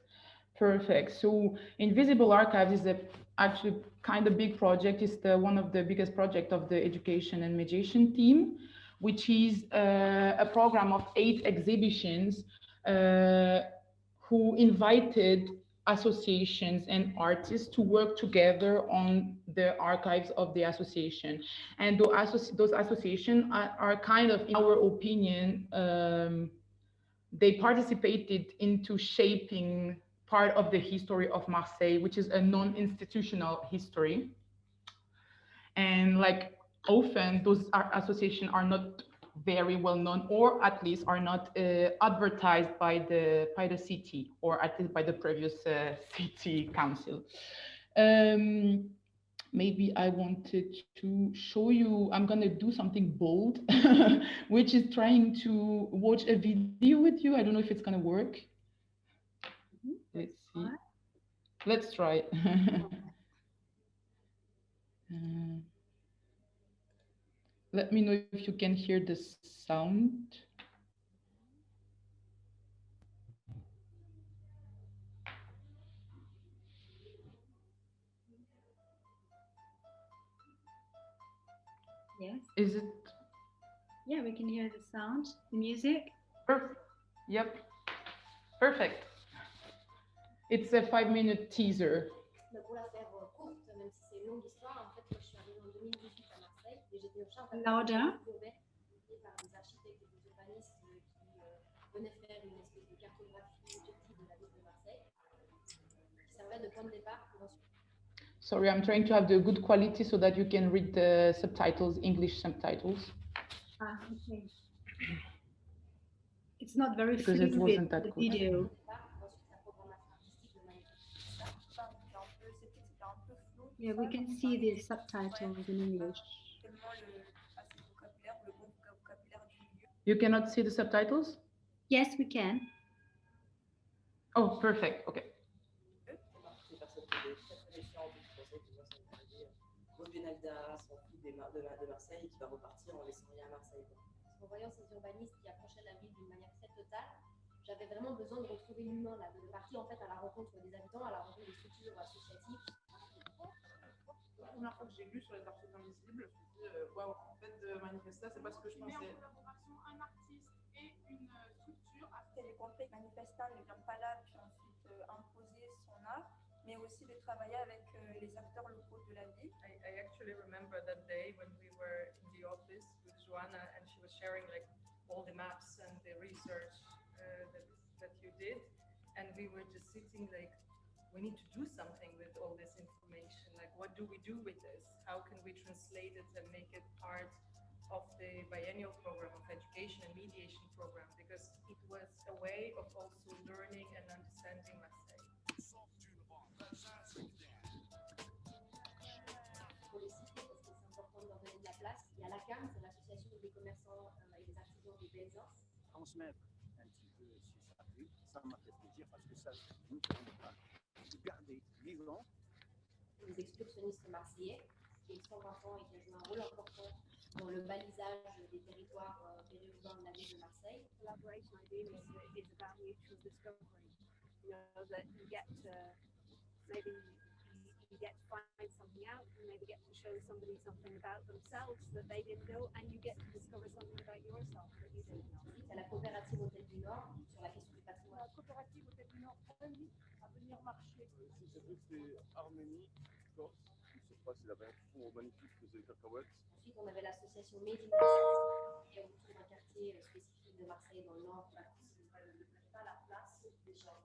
Perfect. So Invisible Archives is actually kind of big project. It's one of the biggest projects of the education and mediation team, which is a program of 8 exhibitions who invited associations and artists to work together on the archives of the association. And those associations are kind of, in our opinion, they participated into shaping part of the history of Marseille, which is a non-institutional history. And like often those associations are not very well known, or at least are not advertised by the city, or at least by the previous city council. Maybe I wanted to show you, I'm gonna do something bold, which is trying to watch a video with you. I don't know if it's gonna work. Let's see. Let's try. Let me know if you can hear the sound. Yes. Is it? Yeah, we can hear the sound, the music. Perfect. Yep. Perfect. It's a 5-minute teaser. Louder. Sorry, I'm trying to have the good quality so that you can read the subtitles, English subtitles. Ah, okay. It's not very because it wasn't that good. Video. Yeah, we can see the subtitles in English. You cannot see the subtitles? Yes, we can. Oh, perfect. Okay. en voyant ces urbanistes qui approchaient la ville d'une manière très totale, j'avais vraiment besoin de retrouver l'humain, là, de partir en fait à la rencontre des habitants, à la rencontre des structures associatives. La première fois que j'ai lu sur les artistes invisibles, je me suis dit, waouh, en fait, Manifesta, c'est pas ce que je pensais. Mais en collaboration, un artiste et une structure. J'ai compris que Manifesta ne vient pas là, puis ensuite imposer son art, mais aussi de travailler avec les acteurs locaux de la ville. I actually remember that day when we were in the office with Joanna and she was sharing like all the maps and the research that you did, and we were just sitting like, we need to do something with all this information. Like, what do we do with this? How can we translate it and make it part of the biennial program of education and mediation program? Because it was a way of also learning and understanding Marseille. Pour les citer, parce que c'est important de leur donner de la place, il y a l'ACAM, c'est l'association des commerçants et des artisans du Benzos. Transmettre un petit peu ces savoir, ça m'a fait plaisir parce que ça nous permet de garder vivant. Les excursionnistes marseillais, qui ont 120 ans et qui ont joué un rôle important dans le balisage des territoires périurbains de la ville de Marseille. Collaboration ideally is about mutual discovery. You know, that you get to maybe you get to find something out, and maybe get to show somebody something about themselves that they didn't know, and you get to discover something about yourself that you didn't know. C'est la coopérative Hôtel du Nord sur la question du patrimoine. La coopérative Hôtel du Nord invite à venir marcher. Si c'est vrai que c'est Arménie, Corse, je ne sais pas si la même magnifique que c'est les cacahuètes. Ensuite, on avait l'association Made in Marseille, qui est autour d'un quartier spécifique de Marseille dans le nord, qui ne pas la place des gens.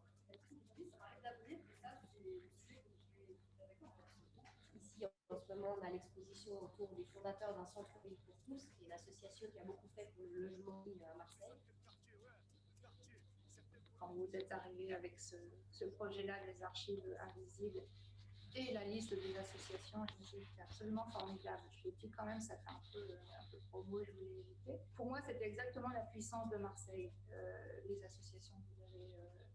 Ici, en ce moment, on a l'exposition autour du fondateur d'un centre-ville pour tous, qui est une association qui a beaucoup fait pour le logement à Marseille. Quand vous êtes arrivé avec ce projet-là, les archives invisibles et la liste des associations, je me suis dit que c'était absolument formidable. Je me suis dit quand même, ça fait un peu promo, je voulais éviter. Pour moi, c'était exactement la puissance de Marseille, les associations que vous avez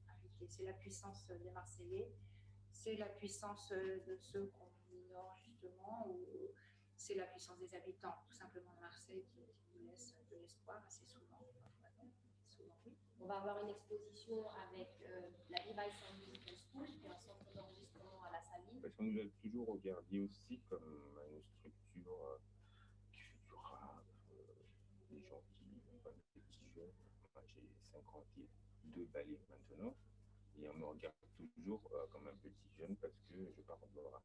invitées. C'est la puissance des Marseillais, c'est la puissance de ceux qu'on ignore justement, ou c'est la puissance des habitants, tout simplement de Marseille, qui nous laisse de l'espoir assez souvent. Oui. On va avoir une exposition avec la Visuels Musical School, qui est un centre d'enregistrement à la Saline. Parce qu'on nous a toujours regardé aussi comme une structure qui fait du rap, des gens qui ont des petits jeunes. Moi, j'ai 52 balais maintenant, et on me regarde toujours comme un petit jeune parce que je parle de rap.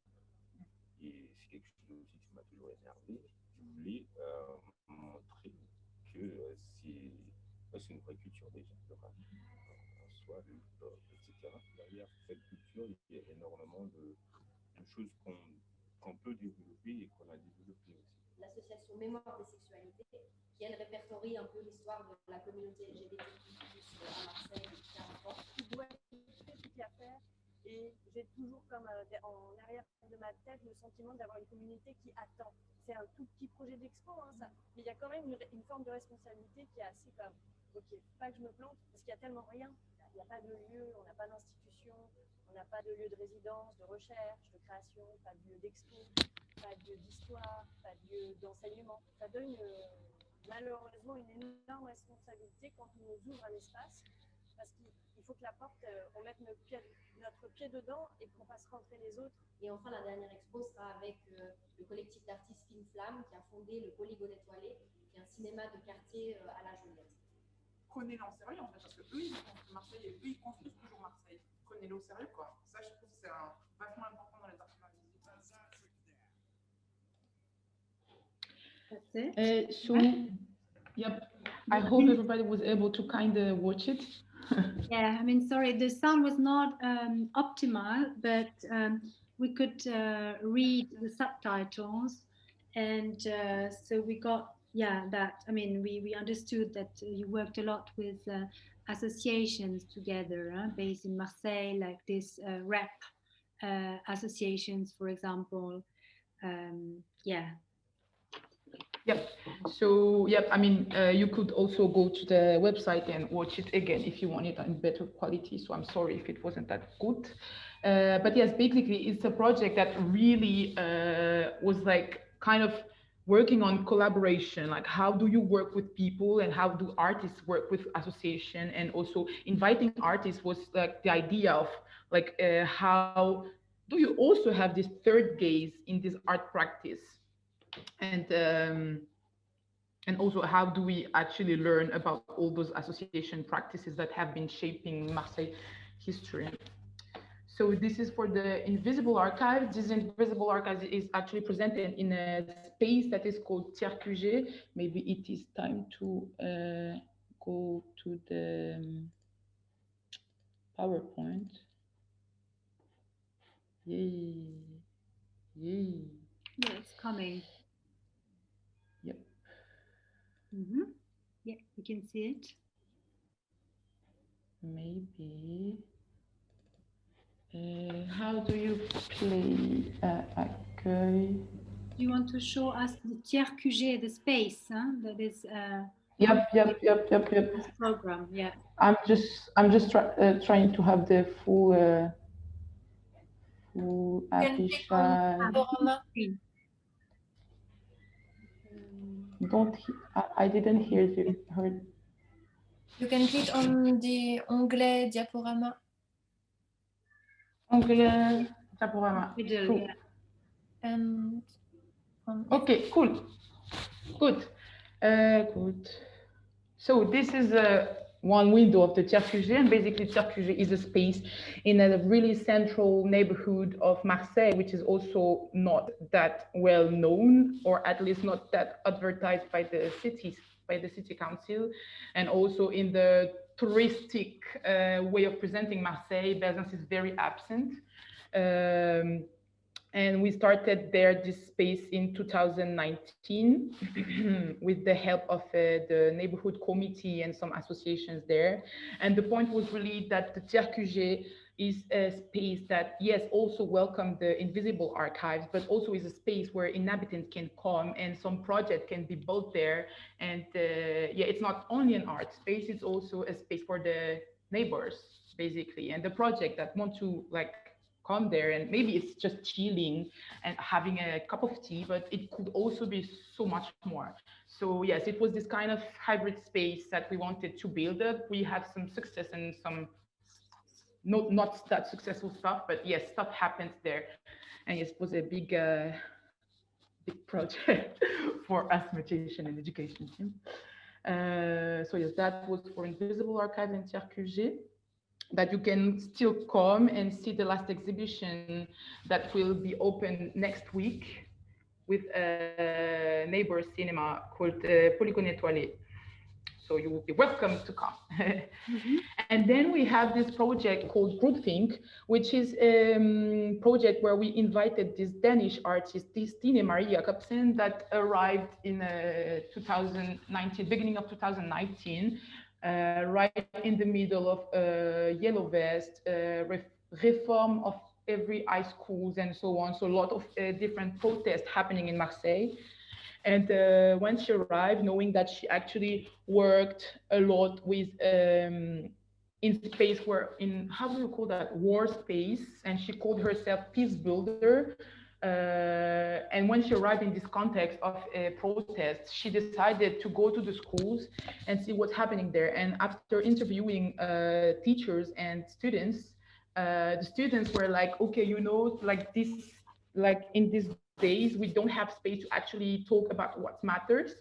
Et c'est quelque chose aussi qui m'a toujours énervé. Je voulais montrer que c'est une vraie culture déjà, le rap, en soi, le hip-hop, etc. Derrière cette culture, il y a énormément de choses qu'on peut développer et qu'on a développées aussi. L'association Mémoire des sexualités, qui elle répertorie un peu l'histoire de la communauté LGBT+ à Marseille depuis 40 ans. Je dois faire ce qu'il y a à faire, et j'ai toujours comme en arrière de ma tête le sentiment d'avoir une communauté qui attend. C'est un tout petit projet d'expo, hein, ça, mais il y a quand même une forme de responsabilité qui est assez comme, ok, pas que je me plante, parce qu'il y a tellement rien. Il n'y a pas de lieu, on n'a pas d'institution, on n'a pas de lieu de résidence, de recherche, de création, pas de lieu d'expo, pas de lieu d'histoire, pas de lieu d'enseignement. Ça donne malheureusement une énorme responsabilité quand on nous ouvre un espace, parce qu'il faut que la porte, on mette notre pied dedans et qu'on fasse rentrer les autres. Et enfin, la dernière expo sera avec le collectif d'artistes Film Flamme, qui a fondé le Polygone étoilé, qui est un cinéma de quartier à la Joliette. Prenez-le en sérieux, en fait, parce que eux, ils ont construit Marseille et eux, ils construisent toujours Marseille. Prenez-le au sérieux, quoi. Ça, je trouve que c'est vachement important dans les archives invisibles. That's it. So, yep, I hope everybody was able to kind of watch it. Yeah, I mean, sorry, the sound was not optimal, but we could read the subtitles, and so we got, that, I mean, we understood that you worked a lot with associations together, based in Marseille, like this rap associations, for example. Yep. So, I mean, you could also go to the website and watch it again if you want it in better quality. So I'm sorry if it wasn't that good. But yes, basically, it's a project that really was like kind of working on collaboration, like how do you work with people and how do artists work with association, and also inviting artists was like the idea of like how do you also have this third gaze in this art practice, and also how do we actually learn about all those association practices that have been shaping Marseille history. So this is for the Invisible Archive. This Invisible Archive is actually presented in a space that is called Tiers QG. Maybe it is time to go to the PowerPoint. Yay. Yay. Yeah, it's coming. Yep. Mm-hmm. Yeah, you can see it. Maybe. How do you play accueil? Do you want to show us the Tiers QG, the space, huh? That is Yep. program, yeah. I'm just trying to have the full affichage. I didn't hear you. Heard. You can click on the anglais diaporama. Anglais diaporama. Middle, yeah. And okay, cool. Good. Good. So this is one window of the Tiers QG, and basically Tiers QG is a space in a really central neighborhood of Marseille, which is also not that well known, or at least not that advertised by the cities, by the city council, and also in the touristic way of presenting Marseille, Besançon is very absent. And we started there this space in 2019 with the help of the neighborhood committee and some associations there. And the point was really that the Tiers QG is a space that, yes, also welcome the invisible archives, but also is a space where inhabitants can come and some project can be built there. And yeah, it's not only an art space, it's also a space for the neighbors, basically, and the project that want to like come there, and maybe it's just chilling and having a cup of tea, but it could also be so much more. So yes, it was this kind of hybrid space that we wanted to build up. We had some success and some not that successful stuff, but yes, stuff happens there. And yes, it was a big project for us, magician and education team. So yes, that was for Invisible Archive and Tiers QG. That you can still come and see the last exhibition that will be open next week with a neighbor cinema called Polygon Étoilé. So you will be welcome to come. And then we have this project called Groupthink, which is a project where we invited this Danish artist, Stine Marie Jacobsen, that arrived in 2019, beginning of 2019. Right in the middle of Yellow Vest, reform of every high schools and so on. So a lot of different protests happening in Marseille. And when she arrived, knowing that she actually worked a lot with in space where how do you call that, war space, and she called herself peace builder. And when she arrived in this context of a protest, she decided to go to the schools and see what's happening there. And after interviewing teachers and students, the students were like, okay, you know, like this, like in these days, we don't have space to actually talk about what matters.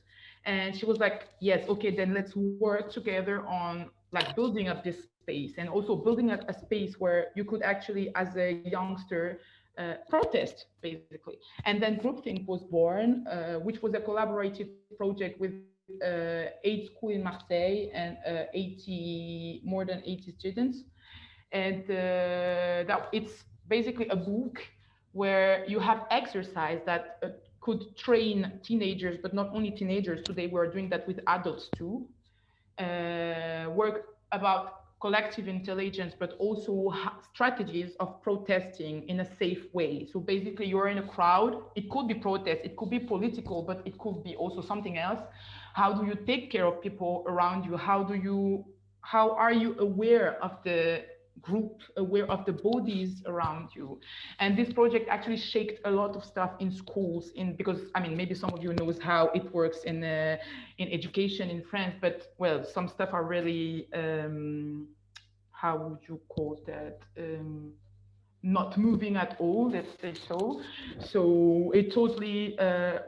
And she was like, yes, okay, then let's work together on like building up this space, and also building up a space where you could actually, as a youngster, protest, basically. And then Groupthink was born, which was a collaborative project with 8 schools in Marseille and more than 80 students. And that it's basically a book where you have exercise that could train teenagers, but not only teenagers. Today we're doing that with adults too. Work about collective intelligence, but also strategies of protesting in a safe way. So basically you're in a crowd, it could be protest, it could be political, but it could be also something else. How do you take care of people around you? How are you aware of the group, aware of the bodies around you. And this project actually shaped a lot of stuff in schools, because I mean, maybe some of you knows how it works in education in France, but well, some stuff are really, how would you call that? Not moving at all, let's say so. So it totally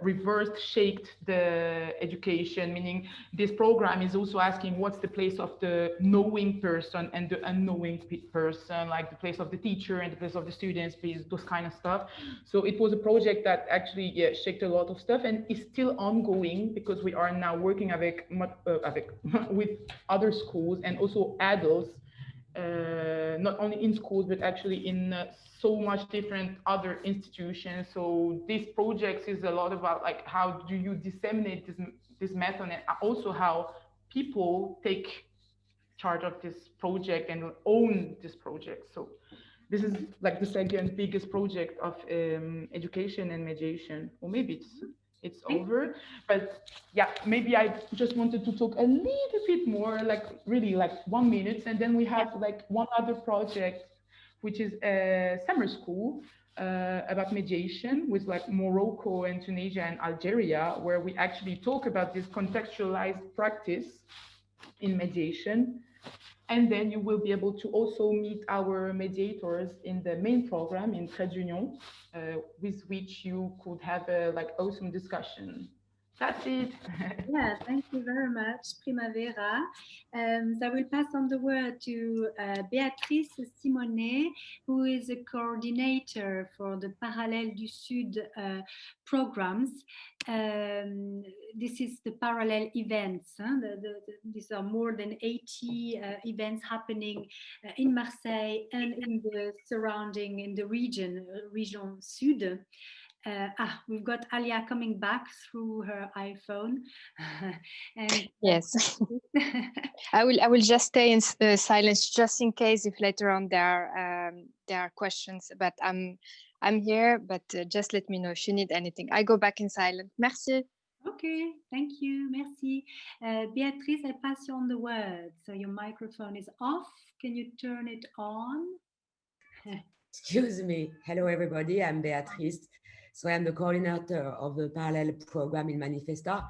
reversed, shaped the education, meaning this program is also asking what's the place of the knowing person and the unknowing person, like the place of the teacher and the place of the students, those kind of stuff. So it was a project that actually shaped a lot of stuff and is still ongoing, because we are now working with other schools and also adults, not only in schools, but actually in so much different other institutions. So this project is a lot about like, how do you disseminate this method, and also how people take charge of this project and own this project. So this is like the second biggest project of education and mediation, or maybe it's over, but yeah, maybe I just wanted to talk a little bit more, like really like 1 minute, and then we have like one other project, which is a summer school about mediation with like Morocco and Tunisia and Algeria, where we actually talk about this contextualized practice in mediation. And then you will be able to also meet our mediators in the main program in Trade Union, with which you could have a like awesome discussion. That's it. Yeah, thank you very much, Primavera. So I will pass on the word to Béatrice Simonet, who is a coordinator for the Parallèle du Sud programs. This is the parallel events. These are more than 80 events happening in Marseille and in the surrounding, in the region Sud. We've got Alya coming back through her iPhone. And yes, I will just stay in silence just in case if later on there are questions. But I'm here. But just let me know if you need anything. I go back in silence. Merci. Okay, thank you, merci. Béatrice, I pass you on the word. So your microphone is off. Can you turn it on? Excuse me. Hello, everybody. I'm Béatrice. So I'm the coordinator of the parallel program in Manifesta.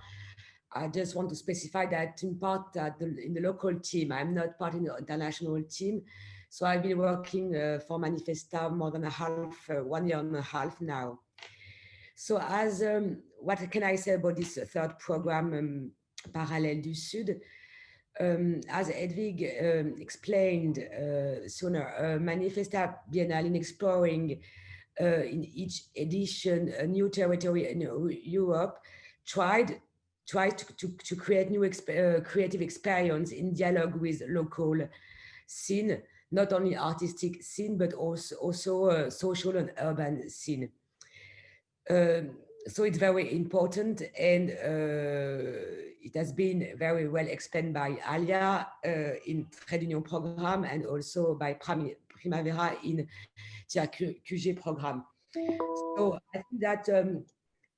I just want to specify that in part in the local team, I'm not part in the international team. So I've been working for Manifesta more than 1 year and a half now. So as what can I say about this third program, Parallèle du Sud? As Hedwig explained sooner, Manifesta Biennale in exploring in each edition a new territory in Europe, tried to create new creative experience in dialogue with local scene, not only artistic scene, but also social and urban scene. So it's very important, and it has been very well explained by Alya in Trade Union program, and also by Primavera in TRQG program. So I think that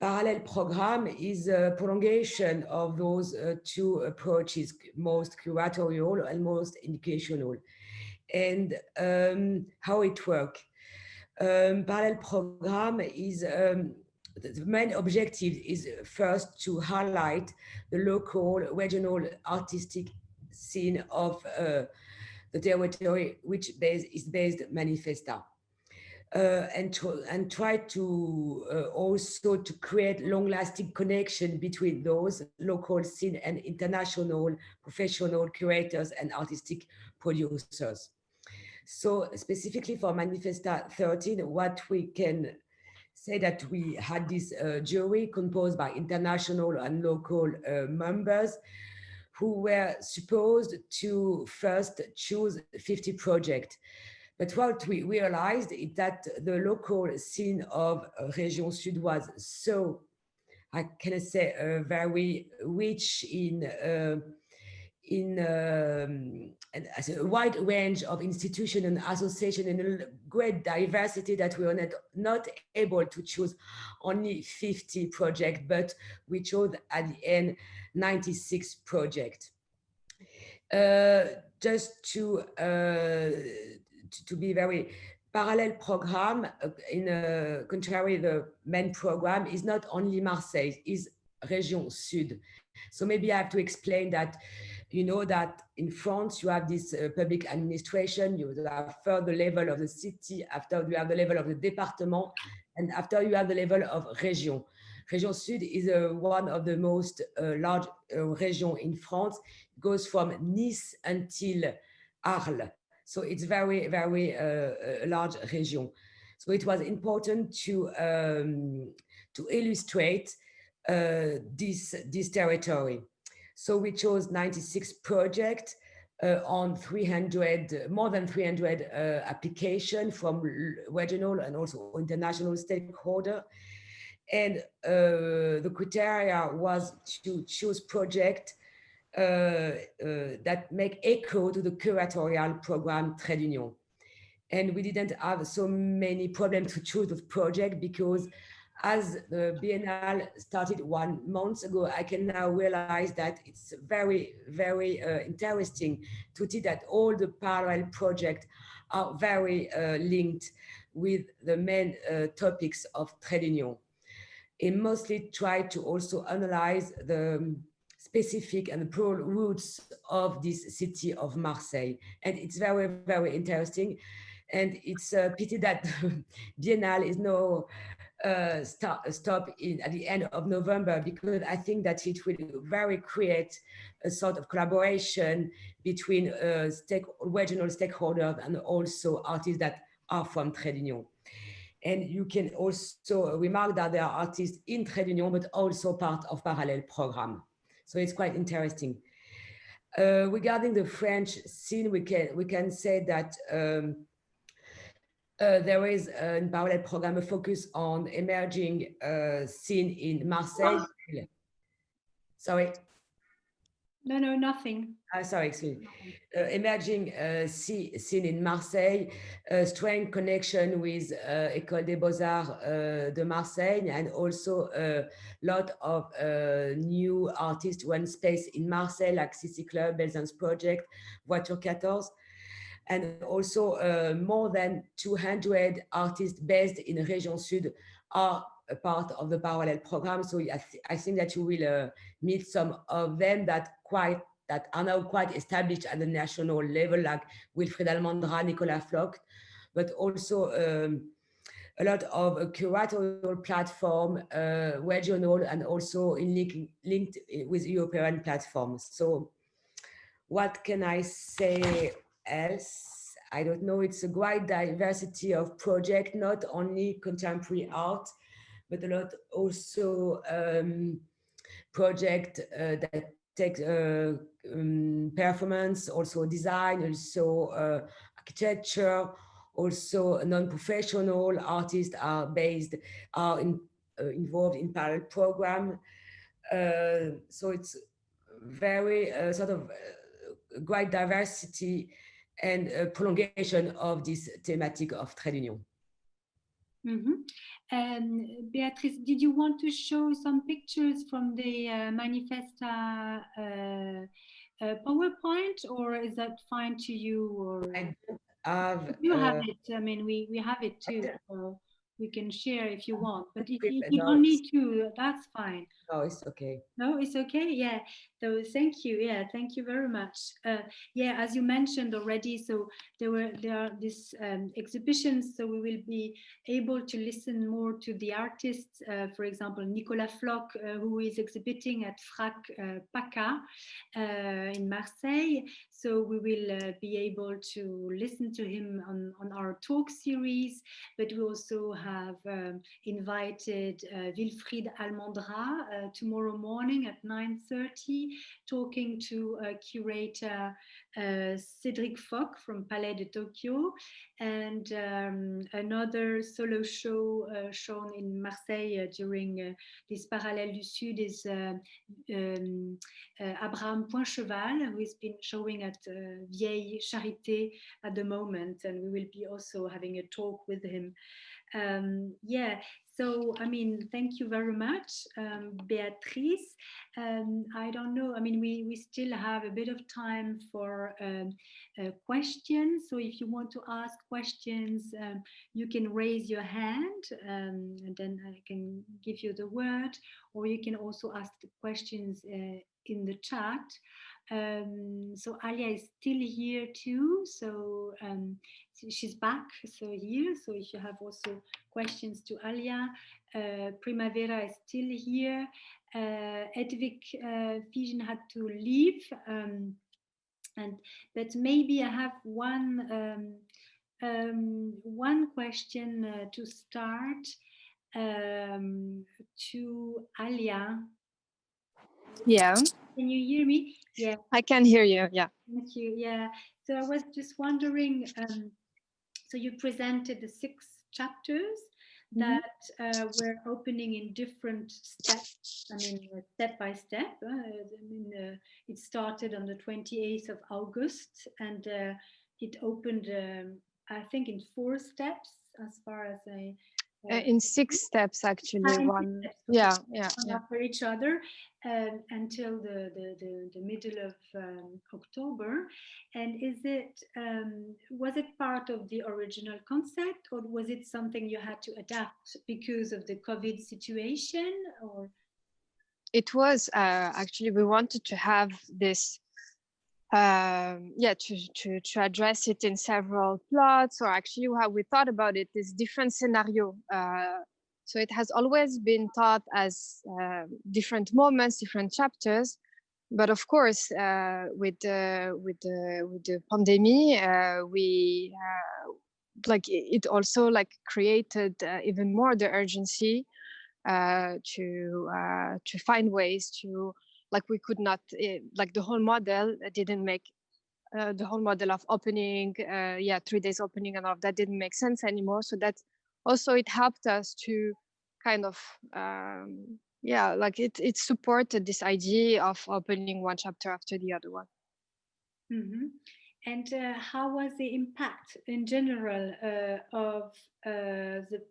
parallel program is a prolongation of those two approaches, most curatorial and most educational. And how it works. Parallel program is the main objective is first to highlight the local, regional, artistic scene of the territory which is based Manifesta, and try to also to create long-lasting connection between those local scene and international professional curators and artistic producers. So specifically for Manifesta 13, what we can say that we had this jury composed by international and local members who were supposed to first choose 50 projects. But what we realized is that the local scene of Région Sud was so, I can say, very rich in as a wide range of institutions and associations and a great diversity that we were not able to choose only 50 projects, but we chose at the end 96 projects. Just to to be very parallel program. In contrary, the main program is not only Marseille, is Région Sud. So maybe I have to explain that, you know, that in France, you have this public administration, you have first the level of the city, after you have the level of the département, and after you have the level of région. Région Sud is one of the most large regions in France. It goes from Nice until Arles. So it's very, very large region. So it was important to illustrate this territory. So we chose 96 projects on 300, more than 300 applications from regional and also international stakeholders. And the criteria was to choose projects that make echo to the curatorial program Trait d'Union. And we didn't have so many problems to choose the project because as the Biennale started 1 month ago, I can now realize that it's very, very interesting to see that all the parallel projects are very linked with the main topics of Trait d'Union. It mostly tried to also analyze the specific and plural roots of this city of Marseille. And it's very, very interesting. And it's a pity that Biennale is now stop at the end of November, because I think that it will very create a sort of collaboration between regional stakeholders and also artists that are from Trait d'Union. And you can also remark that there are artists in Trait d'Union, but also part of parallel program. So it's quite interesting. Regarding the French scene, we can say that there is in parallel program a focus on emerging scene in Marseille. Sorry. No, nothing. Sorry, excuse me. Emerging scene in Marseille, a strong connection with École des Beaux-Arts de Marseille, and also a lot of new artists run space in Marseille, like Sissi Club, Belzans Project, Voiture 14. And also more than 200 artists based in Région Sud are a part of the parallel program. So I think that you will meet some of them that are now quite established at the national level, like Wilfried Almendra, Nicolas Floch, but also a lot of curatorial platform, regional, and also linked with European platforms. So what can I say else? I don't know. It's a wide diversity of projects, not only contemporary art, but a lot also project that take performance, also design, also architecture, also non-professional artists are involved in parallel program. So it's very sort of great diversity and prolongation of this thematic of Trait d'Union. And Beatrice, did you want to show some pictures from the Manifesta PowerPoint, or is that fine to you? Or you have it. I mean, we have it too, so we can share if you want. But if you don't need to, that's fine. No, it's okay. No, it's okay. Yeah. So thank you. Yeah, thank you very much. Yeah, as you mentioned already, so there are these exhibitions, so we will be able to listen more to the artists. For example, Nicolas Floch, who is exhibiting at Frac PACA in Marseille. So we will be able to listen to him on our talk series. But we also have invited Wilfried Almendra tomorrow morning at 9:30, talking to curator Cédric Foch from Palais de Tokyo, and another solo show shown in Marseille during this Parallèle du Sud is Abraham Poincheval, who has been showing at Vieille Charité at the moment, and we will be also having a talk with him. Yeah, so I mean, thank you very much, Beatrice. I don't know, I mean, we still have a bit of time for questions. So if you want to ask questions, you can raise your hand, and then I can give you the word, or you can also ask the questions in the chat. So Alya is still here too, so she's back, so here. So if you have also questions to Alya, Primavera is still here. Hedwig Fidjen had to leave, but maybe I have one question to start to Alya. Yeah. Can you hear me? Yeah. I can hear you. Yeah. Thank you. Yeah. So I was just wondering, so you presented the 6 chapters that were opening in different steps. I mean, step by step. It started on the 28th of August, and it opened, I think, in 4 steps, as far as I. In 6 steps, actually. One. Steps, yeah, okay. yeah, One yeah. after each other, until the middle of October. And was it part of the original concept, or was it something you had to adapt because of the COVID situation? Or it was actually, we wanted to have this to address it in several plots, or actually how we thought about it is different scenario. So it has always been thought as different moments, different chapters. But of course, with the pandemic, we it also created even more the urgency to find ways to, we could not, the whole model didn't make, the whole model of opening, 3 days opening and all of that didn't make sense anymore. So that also it helped us to kind of, it supported this idea of opening one chapter after the other one. Mm-hmm. And how was the impact in general of the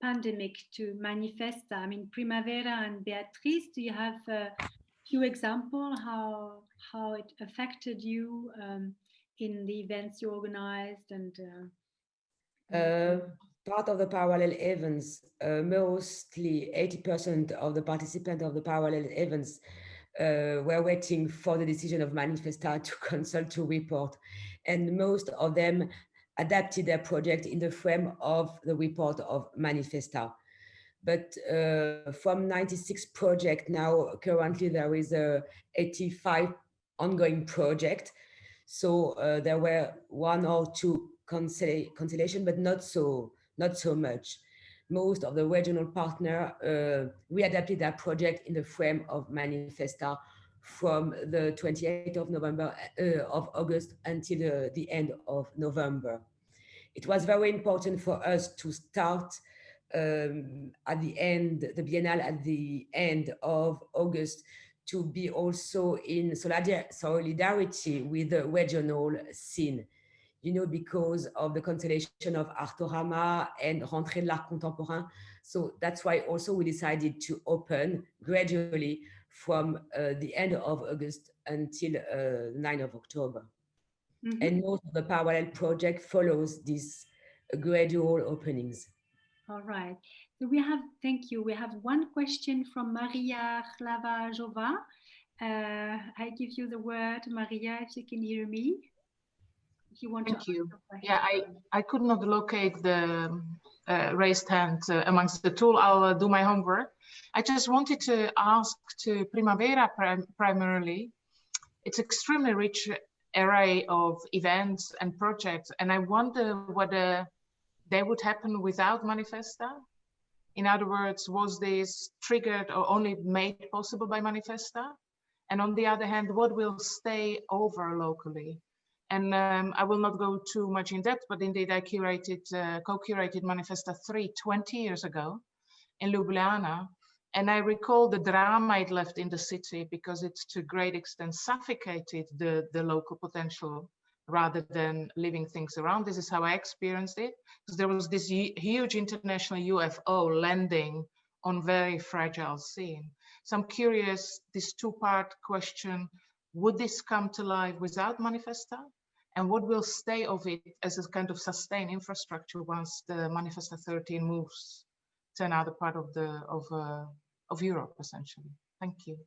pandemic to Manifesta? I mean, Primavera and Beatrice, do you have a few examples how it affected you in the events you organized? And part of the parallel events, mostly 80% of the participants of the parallel events were waiting for the decision of Manifesta to consult to report, and most of them adapted their project in the frame of the report of Manifesta. But from 96 projects now, currently there is 85 ongoing project. So there were 1 or 2 cancellation, but not so much. Most of the regional partner readapted their project in the frame of Manifesta from the 28th of November of August until the end of November. It was very important for us to start at the end, the Biennale at the end of August, to be also in solidarity with the regional scene, because of the cancellation of Artorama and Rencontre de l'art Contemporain. So that's why also we decided to open gradually from the end of August until 9th of October. Mm-hmm. And most of the parallel project follows these gradual openings. All right. So thank you. We have one question from Maria Hlavajova. I give you the word, Maria, if you can hear me. If you want Thank to you. ask Yeah, I could not locate the raised hand amongst the tool. I'll do my homework. I just wanted to ask to Primavera primarily. It's extremely rich array of events and projects, and I wonder whether they would happen without Manifesta. In other words, was this triggered or only made possible by Manifesta? And on the other hand, what will stay over locally? And I will not go too much in depth, but indeed I co-curated Manifesta 3 20 years ago in Ljubljana. And I recall the drama it left in the city because it to a great extent suffocated the local potential rather than living things around. This is how I experienced it, because there was this huge international UFO landing on very fragile scene. So I'm curious, this two-part question, would this come to life without Manifesta? And what will stay of it as a kind of sustained infrastructure once the Manifesta 13 moves to another part of Europe, essentially? Thank you.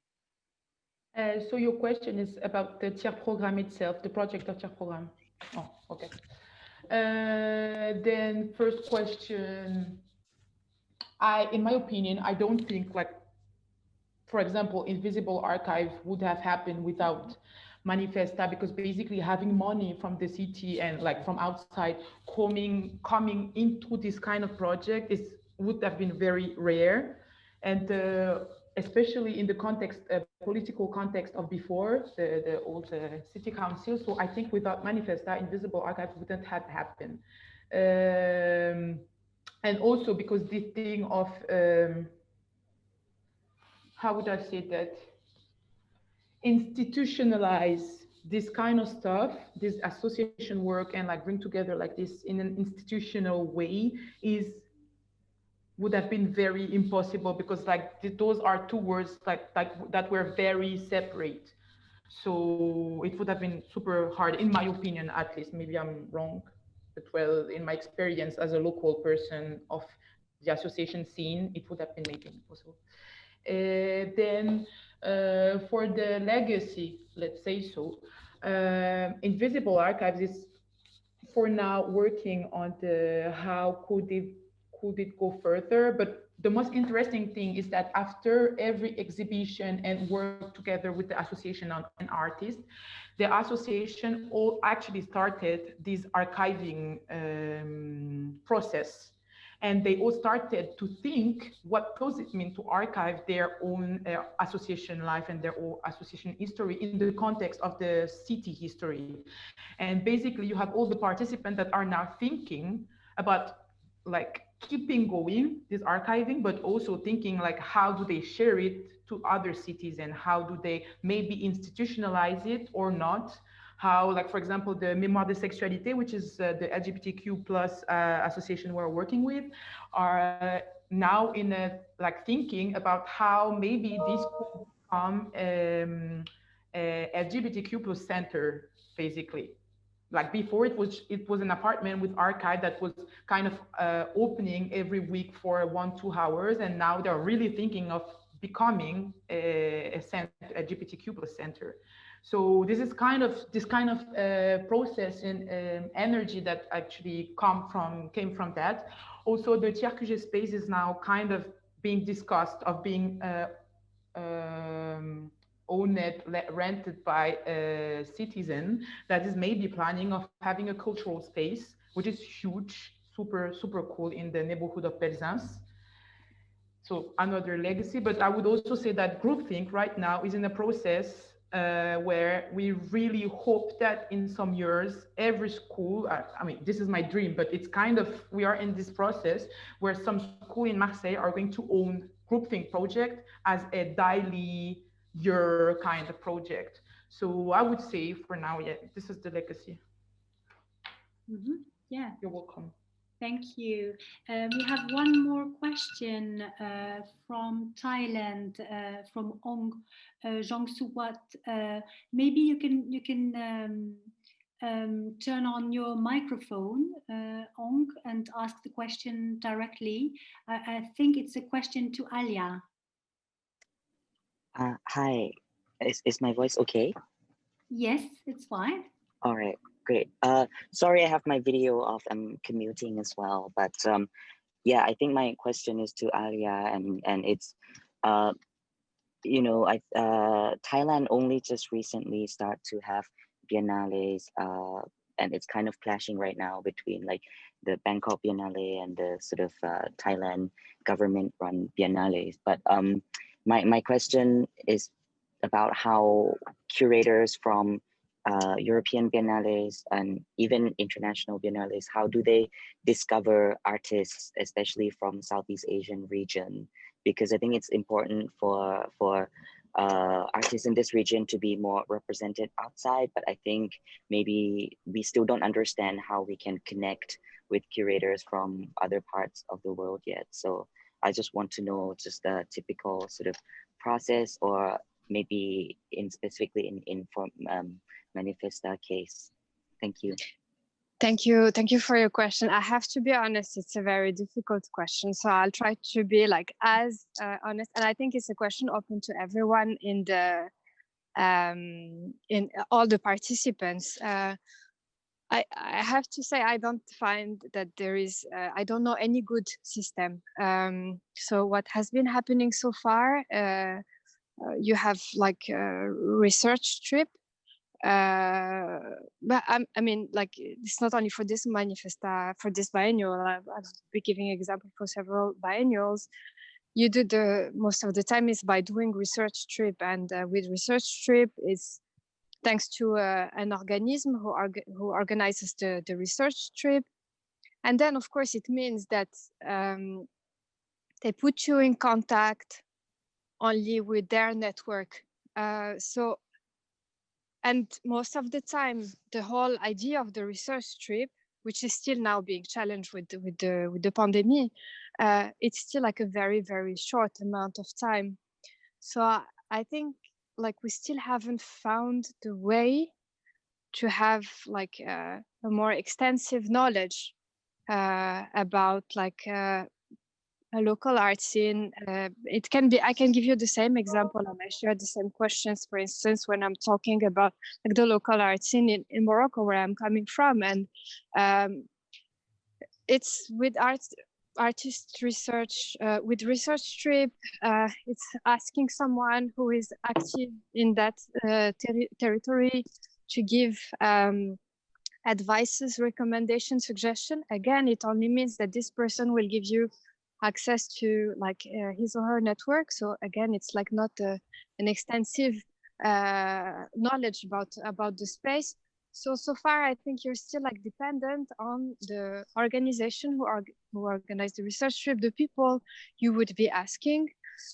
So your question is about the tiers program itself, the project of tiers program. Oh, okay. Then first question, in my opinion, I don't think, like, for example, Invisible Archive would have happened without Manifesta, because basically having money from the city and like from outside coming into this kind of project would have been very rare. And especially in the context, political context of before, the old city council. So I think without Manifesta, Invisible Archive wouldn't have happened. And also because this thing of, how would I say that? Institutionalize this kind of stuff, this association work, and like bring together like this in an institutional way would have been very impossible, because like those are two words like that were very separate. So it would have been super hard, in my opinion, at least. Maybe I'm wrong, but well, in my experience as a local person of the association scene, it would have been maybe impossible. Then for the legacy, let's say so, Invisible Archives is for now working on the how could it go further. But the most interesting thing is that after every exhibition and work together with the association and artists, the association all actually started this archiving process. And they all started to think, what does it mean to archive their own association life and their own association history in the context of the city history. And basically you have all the participants that are now thinking about like keeping going this archiving, but also thinking like, how do they share it to other cities, and how do they maybe institutionalize it or not? How, like, for example, the Mémoire de Sexualité, which is the LGBTQ plus association we're working with, are now in a, like, thinking about how maybe this could become a LGBTQ plus center, basically. Like before, it was an apartment with archive that was kind of opening every week for 1-2 hours, and now they're really thinking of becoming a center, LGBTQ plus center. So this is kind of process and energy that actually came from that. Also, the tiers QG space is now kind of being discussed of being owned, rented by a citizen that is maybe planning of having a cultural space, which is huge, super cool in the neighborhood of Belzins. So another legacy, but I would also say that groupthink right now is in a process where we really hope that in some years, every school, I mean, this is my dream, but it's kind of, we are in this process where some school in Marseille are going to own groupthink project as a daily year kind of project. So I would say for now, yeah, this is the legacy. Mm-hmm. Yeah. You're welcome. Thank you. We have one more question from Thailand, from Ong Jongsuwat. Maybe you can turn on your microphone, Ong, and ask the question directly. I think it's a question to Alya. Hi, is my voice okay? Yes, it's fine. All right, great. Sorry, I have my video off. I'm commuting as well, but yeah, I think my question is to Alya, and it's, you know, Thailand only just recently start to have biennales, and it's kind of clashing right now between like the Bangkok Biennale and the sort of Thailand government-run biennales. But my question is about how curators from European biennales and even international biennales, how do they discover artists, especially from Southeast Asian region? Because I think it's important for artists in this region to be more represented outside, but I think maybe we still don't understand how we can connect with curators from other parts of the world yet. So I just want to know just the typical sort of process, or maybe specifically in Manifesta case. Thank you. Thank you. Thank you for your question. I have to be honest, it's a very difficult question. So I'll try to be like as honest. And I think it's a question open to everyone in all the participants. I have to say, I don't find that there is, I don't know any good system. So what has been happening so far, you have like a research trip. But I mean, like, it's not only for this Manifesta, for this biennial. I'll be giving example for several biennials. You do most of the time is by doing research trip, and with research trip is thanks to an organism who organizes the research trip, and then of course it means that they put you in contact only with their network. And most of the time, the whole idea of the research trip, which is still now being challenged with the pandemic, it's still like a very, very short amount of time. So I think like we still haven't found the way to have like a more extensive knowledge about like a local art scene. It can be, I can give you the same example, and I share the same questions, for instance, when I'm talking about like the local art scene in Morocco, where I'm coming from. And it's with artist research, with research trip, it's asking someone who is active in that territory to give advices, recommendations, suggestion. Again, it only means that this person will give you access to like his or her network. So again, it's like not an extensive knowledge about the space. So far, I think you're still like dependent on the organization who organize the research trip, the people you would be asking.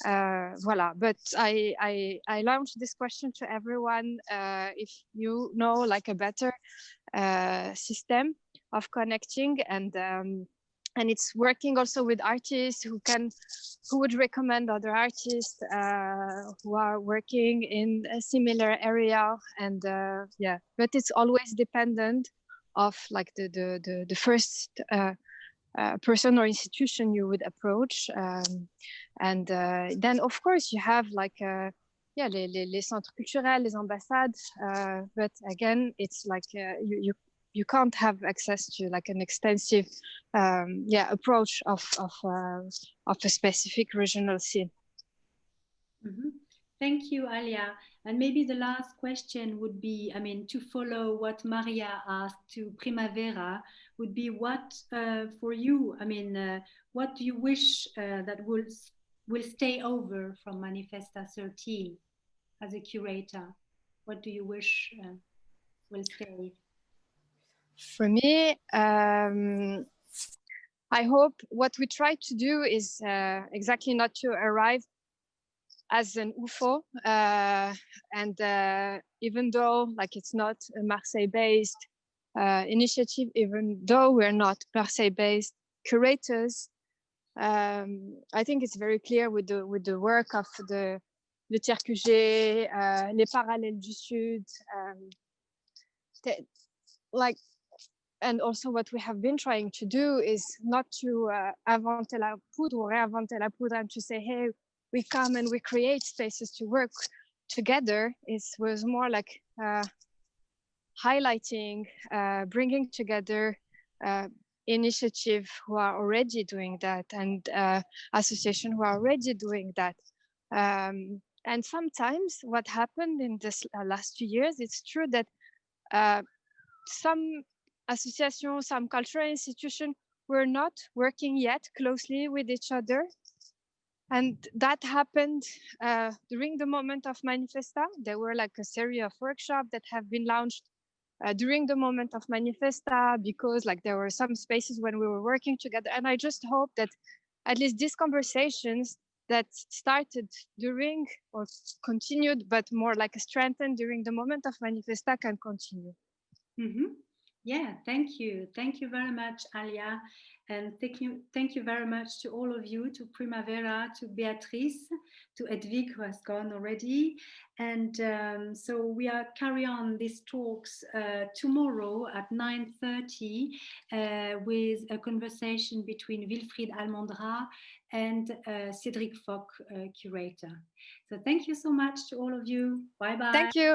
Voila. But I launched this question to everyone. If you know like a better system of connecting, and it's working also with artists who would recommend other artists who are working in a similar area. And yeah, but it's always dependent of like the first person or institution you would approach. And then of course you have like les centres culturels, les ambassades, but again, it's like you can't have access to like an extensive approach of a specific regional scene. Mm-hmm. Thank you, Alya. And maybe the last question would be, I mean, to follow what Maria asked to Primavera, would be what for you, I mean, what do you wish that will stay over from Manifesta 13 as a curator? What do you wish will stay? For me, I hope what we try to do is exactly not to arrive as an UFO. And even though like it's not a Marseille-based initiative, even though we're not Marseille-based curators, I think it's very clear with the work of le TRQG, les Parallèles du Sud, like. And also what we have been trying to do is not to inventer la poudre or réinventer la poudre and to say, hey, we come and we create spaces to work together. It was more like highlighting, bringing together initiatives who are already doing that, and associations who are already doing that. And sometimes what happened in this last 2 years, it's true that some associations, some cultural institutions were not working yet closely with each other. And that happened during the moment of Manifesta. There were like a series of workshops that have been launched during the moment of Manifesta, because like there were some spaces when we were working together. And I just hope that at least these conversations that started during or continued, but more like strengthened during the moment of Manifesta can continue. Mm-hmm. Yeah, thank you. Thank you very much, Alya. And thank you very much to all of you, to Primavera, to Beatrice, to Hedwig, who has gone already. And so we are carry on these talks tomorrow at 9:30 with a conversation between Wilfried Almondra and Cédric Foch, curator. So thank you so much to all of you. Bye-bye. Thank you.